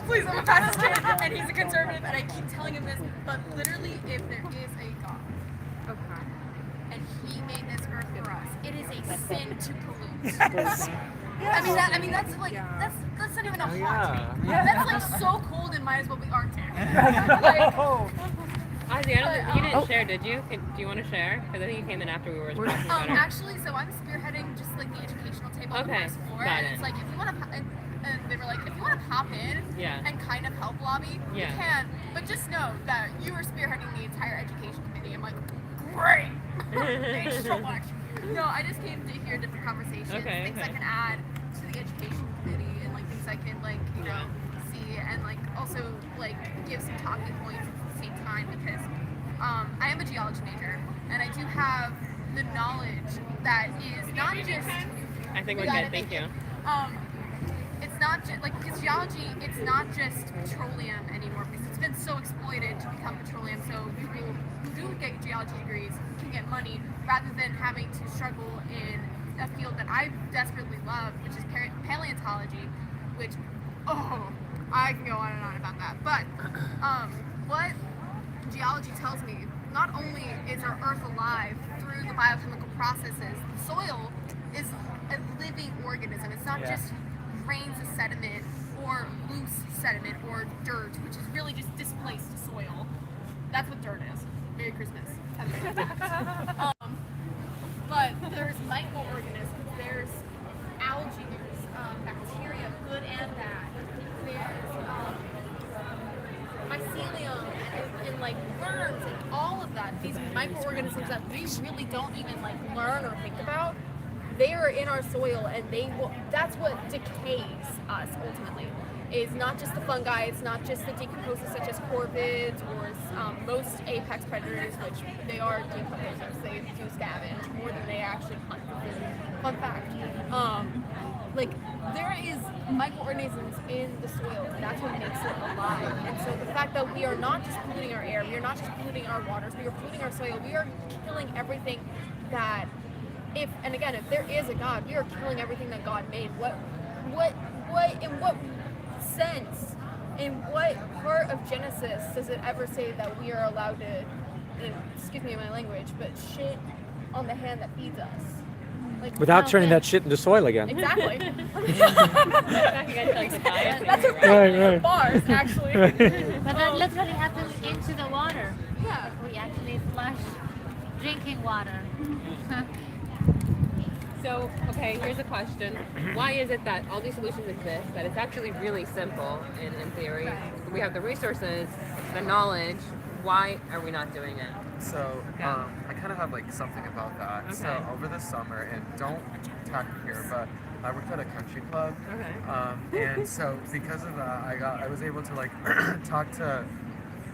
Please, I'm a pastor's kid, and he's a conservative, and I keep telling him this, but literally, if there is a God, and He made this earth for us, it is a sin to pollute. Yes. I mean, that's like, that's not even a hot take. That's like so cold and might as well be Arctic. Ozzy, you didn't share, did you? Do you want to share? Because I think you came in after we were talking about it. Actually, so I'm spearheading just like the educational table on the first floor, and it's like if you want to, and they were like, if you want to pop in and kind of help lobby, you can, but just know that you are spearheading the entire education committee. I'm like, great, thanks so much. No, I just came to hear different conversations, things I can add to the education committee, and like things I can like see, and like also like give some talking points at the same time, because I am a geology major, and I do have the knowledge that is not just. I think we're good. Thank you. It's not just like, because geology, it's not just petroleum anymore, because it's been so exploited to become petroleum. So people who do get geology degrees can get money rather than having to struggle in a field that I desperately love, which is paleontology, which, I can go on and on about that. But what geology tells me, not only is our Earth alive through the biochemical processes, the soil is a living organism. It's not just grains of sediment or loose sediment or dirt, which is really just displaced soil. That's what dirt is. Merry Christmas. But there's microorganisms, there's algae, there's bacteria, good and bad. There's mycelium and like worms and all of that. These microorganisms that we really don't even like learn or think about. they are in our soil, and that's what decays us ultimately. Is not just the fungi, it's not just the decomposers such as corvids or most apex predators, which they are decomposers. They do scavenge more than they actually hunt for food. Fun fact. Like, there is microorganisms in the soil, and that's what makes it alive. And so the fact that we are not just polluting our air, we are not just polluting our waters, we are polluting our soil, we are killing everything that, if there is a God, we are killing everything that God made. In what sense, in what part of Genesis does it ever say that we are allowed to, excuse me my language, but shit on the hand that feeds us? Like, Without turning that shit into soil again. Exactly. That's a Right. bars, actually. But that literally happens into the water. Yeah. We actually flush drinking water. So, okay, here's a question. Why is it that all these solutions exist, that it's actually really simple in theory? We have the resources, the knowledge. Why are we not doing it? So, I kind of have like something about that. Okay. So, over the summer, and don't attack me here, but I worked at a country club. Okay. And so, because of that, I was able to like talk to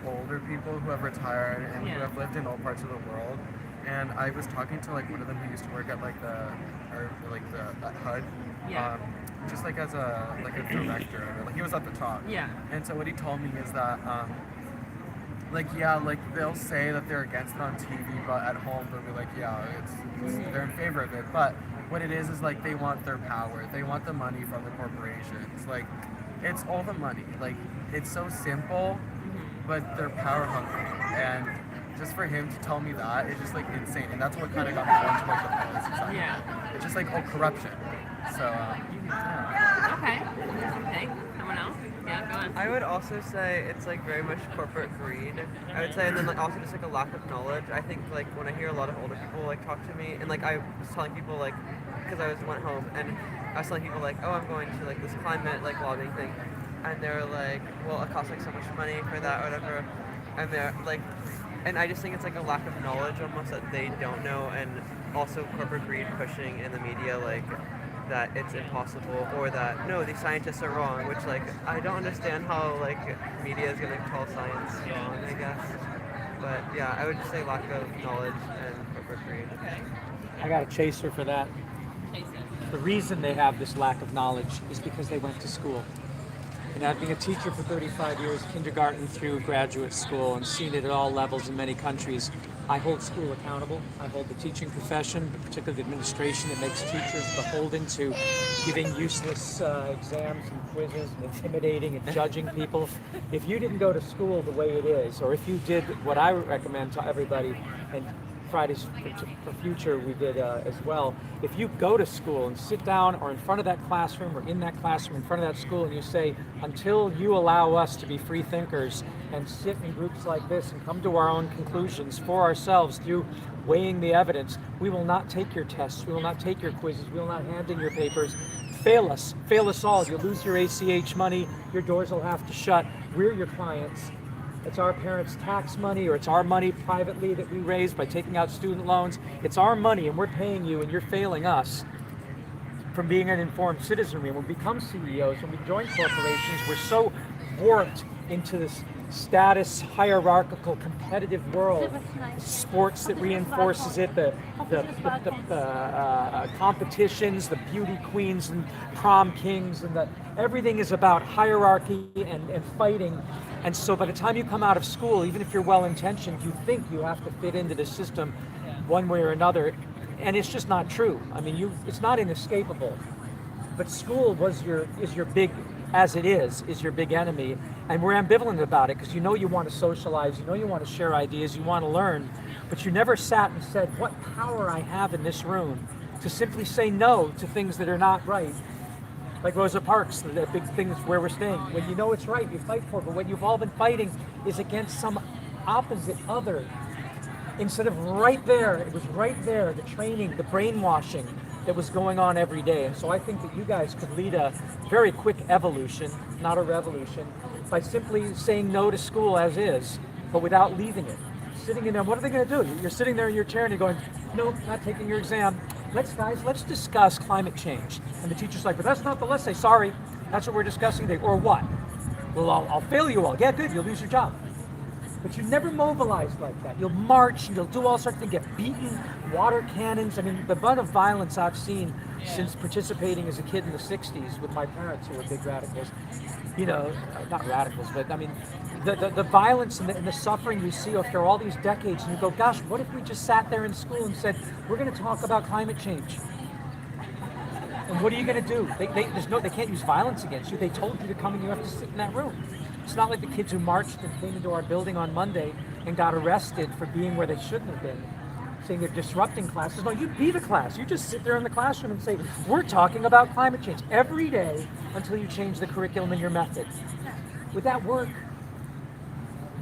older people who have retired and who have lived in all parts of the world. And I was talking to like one of them who used to work at like at HUD. Yeah. Just like as a director. Like he was at the top. Yeah. And so what he told me is that they'll say that they're against it on TV, but at home they'll be like, they're in favor of it. But what it is like they want their power. They want the money from the corporations. Like, it's all the money. Like, it's so simple, but they're power hungry. And just for him to tell me that, it's just like insane. And that's what kind of got me into like the policy side. Yeah. It's just like, corruption. So, Okay. Okay. Someone else? Yeah, go on. I would also say it's like very much corporate greed. I would say, and then like also just like a lack of knowledge. I think like when I hear a lot of older people like talk to me, and like I was telling people like, because went home and I was telling people like, oh, I'm going to like this climate like lobbying thing, and they're like, well, it costs like so much money for that, or whatever, and they're like, and I just think it's like a lack of knowledge almost that they don't know, and also corporate greed pushing in the media like that it's impossible, or that no, these scientists are wrong, which like I don't understand how like media is gonna call science wrong, I guess. But yeah, I would just say lack of knowledge and corporate greed. Okay. I got a chaser for that. The reason they have this lack of knowledge is because they went to school. And I've been a teacher for 35 years, kindergarten through graduate school, and seen it at all levels in many countries. I hold school accountable. I hold the teaching profession, particularly the administration, that makes teachers beholden to giving useless exams and quizzes and intimidating and judging people. If you didn't go to school the way it is, or if you did what I recommend to everybody, and Fridays for Future we did as well. If you go to school and sit down or in front of that classroom or in that classroom in front of that school and you say, until you allow us to be free thinkers and sit in groups like this and come to our own conclusions for ourselves through weighing the evidence, we will not take your tests, we will not take your quizzes, we will not hand in your papers. Fail us all. You'll lose your ACH money, your doors will have to shut. We're your clients. It's our parents' tax money, or it's our money privately that we raise by taking out student loans. It's our money, and we're paying you, and you're failing us from being an informed citizenry. When we become CEOs, when we join corporations, we're so warped into this status, hierarchical, competitive world. Sports that reinforces it, the competitions, the beauty queens and prom kings, and everything is about hierarchy and fighting. And so by the time you come out of school, even if you're well-intentioned, you think you have to fit into the system one way or another, and it's just not true. I mean, it's not inescapable. But school is your big, as it is your big enemy, and we're ambivalent about it because you know you want to socialize, you know you want to share ideas, you want to learn, but you never sat and said, what power I have in this room to simply say no to things that are not right. Like Rosa Parks, the big things where we're staying. When you know it's right, you fight for it. But what you've all been fighting is against some opposite other. Instead of right there, it was right there, the training, the brainwashing that was going on every day. And so I think that you guys could lead a very quick evolution, not a revolution, by simply saying no to school as is, but without leaving it. Sitting in there, what are they going to do? You're sitting there in your chair and you're going, nope, not taking your exam. let's discuss climate change. And the teacher's like, but that's not the lesson. Sorry, that's what we're discussing today. Or what? Well, I'll fail you all. Yeah, good, you'll lose your job. But you never mobilized like that. You'll march and you'll do all sorts of things, get beaten, water cannons. I mean, the amount of violence I've seen since participating as a kid in the 60s with my parents who were big radicals, you know, not radicals, but I mean, the violence and the suffering you see after all these decades, and you go, gosh, what if we just sat there in school and said, we're going to talk about climate change? And what are you going to do? They can't use violence against you. They told you to come and you have to sit in that room. It's not like the kids who marched and came into our building on Monday and got arrested for being where they shouldn't have been, saying they're disrupting classes. No, you be the class. You just sit there in the classroom and say, we're talking about climate change every day until you change the curriculum and your method. Would that work?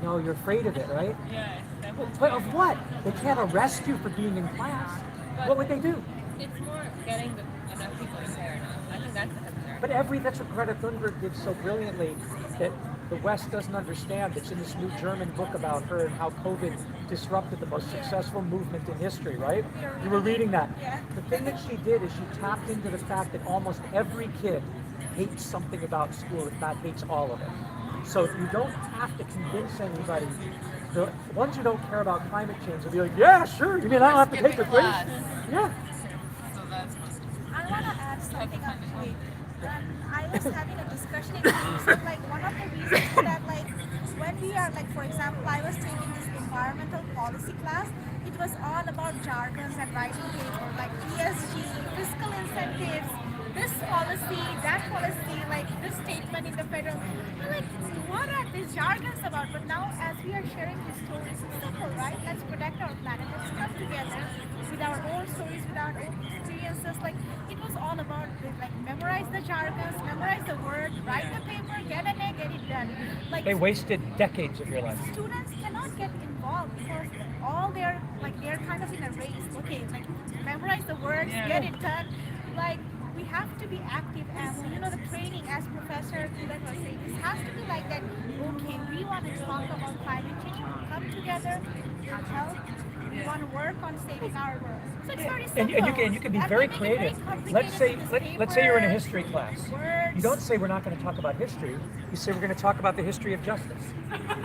No, you're afraid of it, right? Yeah. But of what? They can't arrest you for being in class. What would they do? It's more getting enough people to care enough. I think that's the concern. But that's what Greta Thunberg did so brilliantly, that the West doesn't understand. It's in this new German book about her and how COVID disrupted the most successful movement in history, right? You were reading that. The thing that she did is she tapped into the fact that almost every kid hates something about school, if not hates all of it. So you don't have to convince anybody. The ones who don't care about climate change will be like, yeah, sure, you mean I don't have to take the quiz? Yeah. I want to add something up to it. I was having a discussion in class, like one of the reasons that like when we are like, for example, I was taking this environmental policy class, it was all about jargons and writing paper, like ESG, fiscal incentives, this policy, that policy, like this statement in the federal. I'm like, what are these jargons about? But now as we are sharing these stories, it's simple, right? Let's protect our planet. Let's come together with our own stories, with our own experiences. Like it was all about like memorize the jargons, memorize the word, write the paper, get an A, get it done. Like They wasted decades of your life. students cannot get involved because all they're kind of in a race. Okay, like memorize the words, get it done. Like we have to be active, and you know the training, as Professor Kulan was saying, this has to be like that. Okay, we want to talk about climate change. Come together, help. We want to work on saving our world. So it's very simple. And you can be very creative. Let's say you're in a history class. You don't say we're not going to talk about history. You say we're going to talk about the history of justice.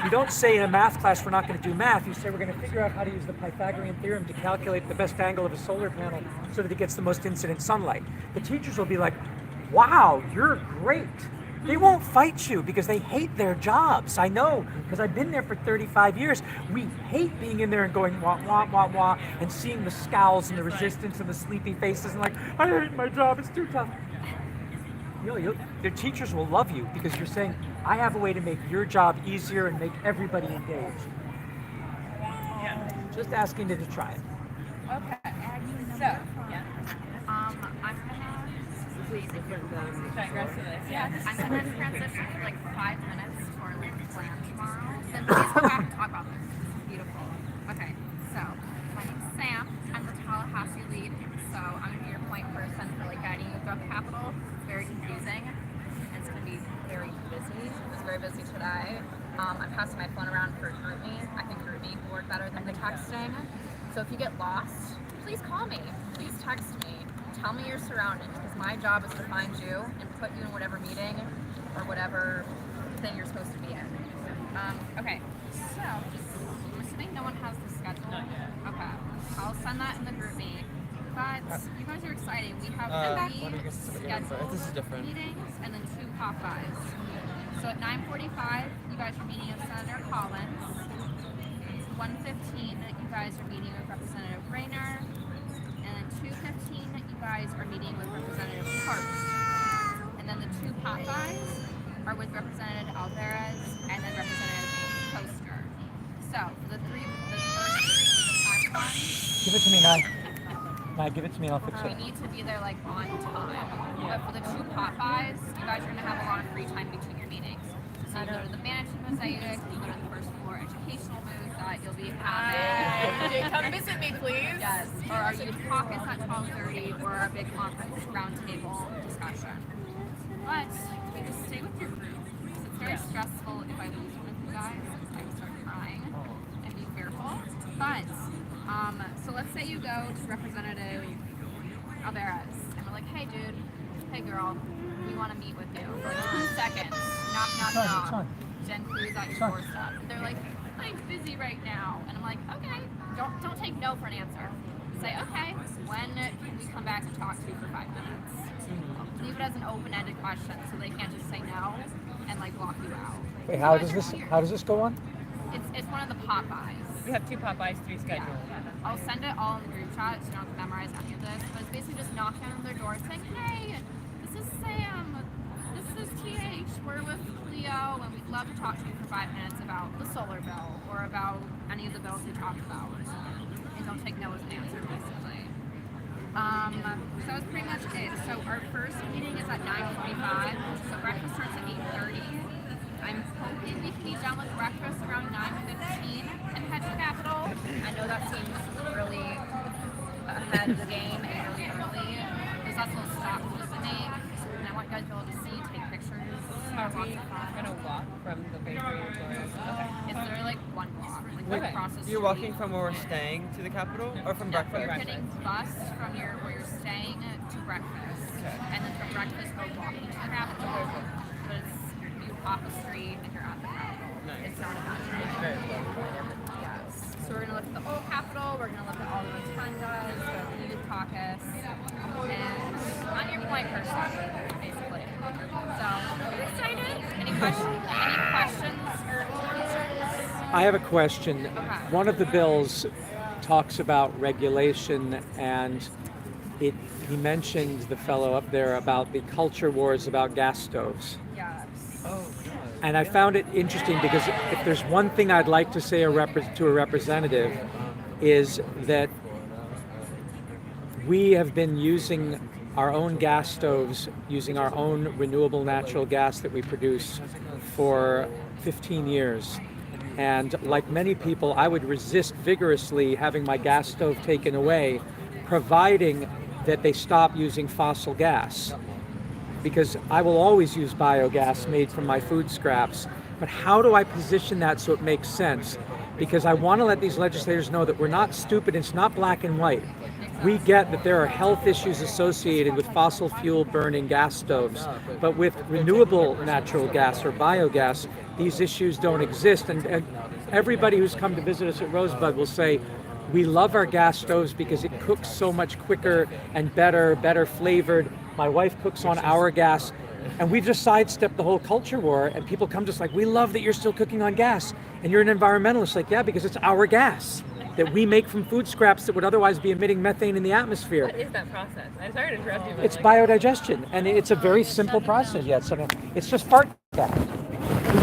You don't say in a math class we're not going to do math. You say we're going to figure out how to use the Pythagorean theorem to calculate the best angle of a solar panel so that it gets the most incident sunlight. The teachers will be like, wow, you're great. They won't fight you because they hate their jobs. I know, because I've been there for 35 years. We hate being in there and going wah, wah, wah, wah, and seeing the scowls and the resistance and the sleepy faces and like, I hate my job, it's too tough. Their teachers will love you because you're saying, I have a way to make your job easier and make everybody engaged. Just asking you to try it. Okay. So, I'm gonna please if you're digress to this. Yeah. I'm gonna transition for like 5 minutes for like plan tomorrow. Then please come back and talk about this. It's beautiful. Okay. So my name's Sam. I'm the Tallahassee lead. So I'm gonna be your point person for like guiding the drug capital. It's very confusing. And it's gonna be very busy. It was very busy today. I'm passing my phone around for GroupMe. I think GroupMe will work better than the texting. So if you get lost, please call me. Please text me. Tell me your surroundings, because my job is to find you and put you in whatever meeting or whatever thing you're supposed to be in. Okay, so I'm assuming no one has the schedule. Okay, I'll send that in the group meet. But you guys are exciting. We have 3 scheduled meetings and then 2 Popeyes. So at 9:45, you guys are meeting with Senator Collins. 1:15, you guys are meeting with Representative Rayner. And then 2:15, you guys are meeting with Representative Parks. And then the 2 Popeyes are with Representative Alvarez and then Representative Coaster. So for the first 3 with the time ones. Give it to me, Nye. Nye, give it to me and I'll fix We it. need to be there like on time. But for the 2 Popeyes, you guys are gonna have a lot of free time between your meetings. So you go to the management mosaic, you go to the first floor educational booth that you'll be having. Come visit me, please. Yes. Or our youth caucus at 12:30 or our big conference roundtable discussion. But you just stay with your group. Because it's very stressful if I lose one of you guys. I start crying and be fearful. But so let's say you go to Representative Alvarez, and we're like, hey dude, hey girl, we want to meet with you for like 2 seconds. Knock, knock, knock. Jen Cruz at your doorstep. They're like, I'm busy right now, and I'm like, okay. Don't take no for an answer. Say, okay, when can we come back and talk to you for 5 minutes? Leave it as an open-ended question, so they can't just say no and like block you out. Wait, how does this go on? It's one of the Popeyes. We have 2 Popeyes, 3 scheduled. Yeah. I'll send it all in the group chat, so you don't have to memorize any of this. But it's basically just knocking on their door saying, hey, this is Sam. This is TH. We're with Leo, and we'd love to talk to you for 5 minutes about the solar bill or about any of the bills we talked about. And don't take no as an answer, basically. So that's pretty much it. So our first meeting is at 9:45. So breakfast starts at 8:30. I'm hoping we can be done with breakfast around 9:15 and head to Capitol. I know that seems really ahead of the game and really early, because that's a little stop to make. And I want you guys to be able to see, take pictures. Are we gonna walk from the bakery or? Okay. It's literally like 1 block, like right across the street. You're walking from where we're staying to the Capitol, or from breakfast? You're getting bus from where you're staying to breakfast, and then from breakfast we're walking to the Capitol. But it's you off the street and you're at the Capitol. Nice. It's not imaginary. Yes. So we're gonna look at the old Capitol. We're gonna look at all the rotundas, the youth caucus, and on your point person, basically. So I'm excited. Any questions? Or concerns? I have a question. One of the bills talks about regulation, and he mentioned, the fellow up there, about the culture wars about gas stoves. Yes. Oh, And I found it interesting because if there's one thing I'd like to say to a representative is that we have been using our own gas stoves, using our own renewable natural gas that we produce for 15 years. And like many people, I would resist vigorously having my gas stove taken away, providing that they stop using fossil gas. Because I will always use biogas made from my food scraps. But how do I position that so it makes sense? Because I want to let these legislators know that we're not stupid, it's not black and white. We get that there are health issues associated with fossil fuel burning gas stoves, but with renewable natural gas or biogas, these issues don't exist. And everybody who's come to visit us at Rosebud will say, we love our gas stoves because it cooks so much quicker and better flavored. My wife cooks on our gas, and we've just sidestepped the whole culture war, and people come to us like, we love that you're still cooking on gas, and you're an environmentalist. Like, yeah, because it's our gas that we make from food scraps that would otherwise be emitting methane in the atmosphere. What is that process? I'm sorry to interrupt you. But It's biodigestion, and it's a very simple process. Yes, it's just fart gas.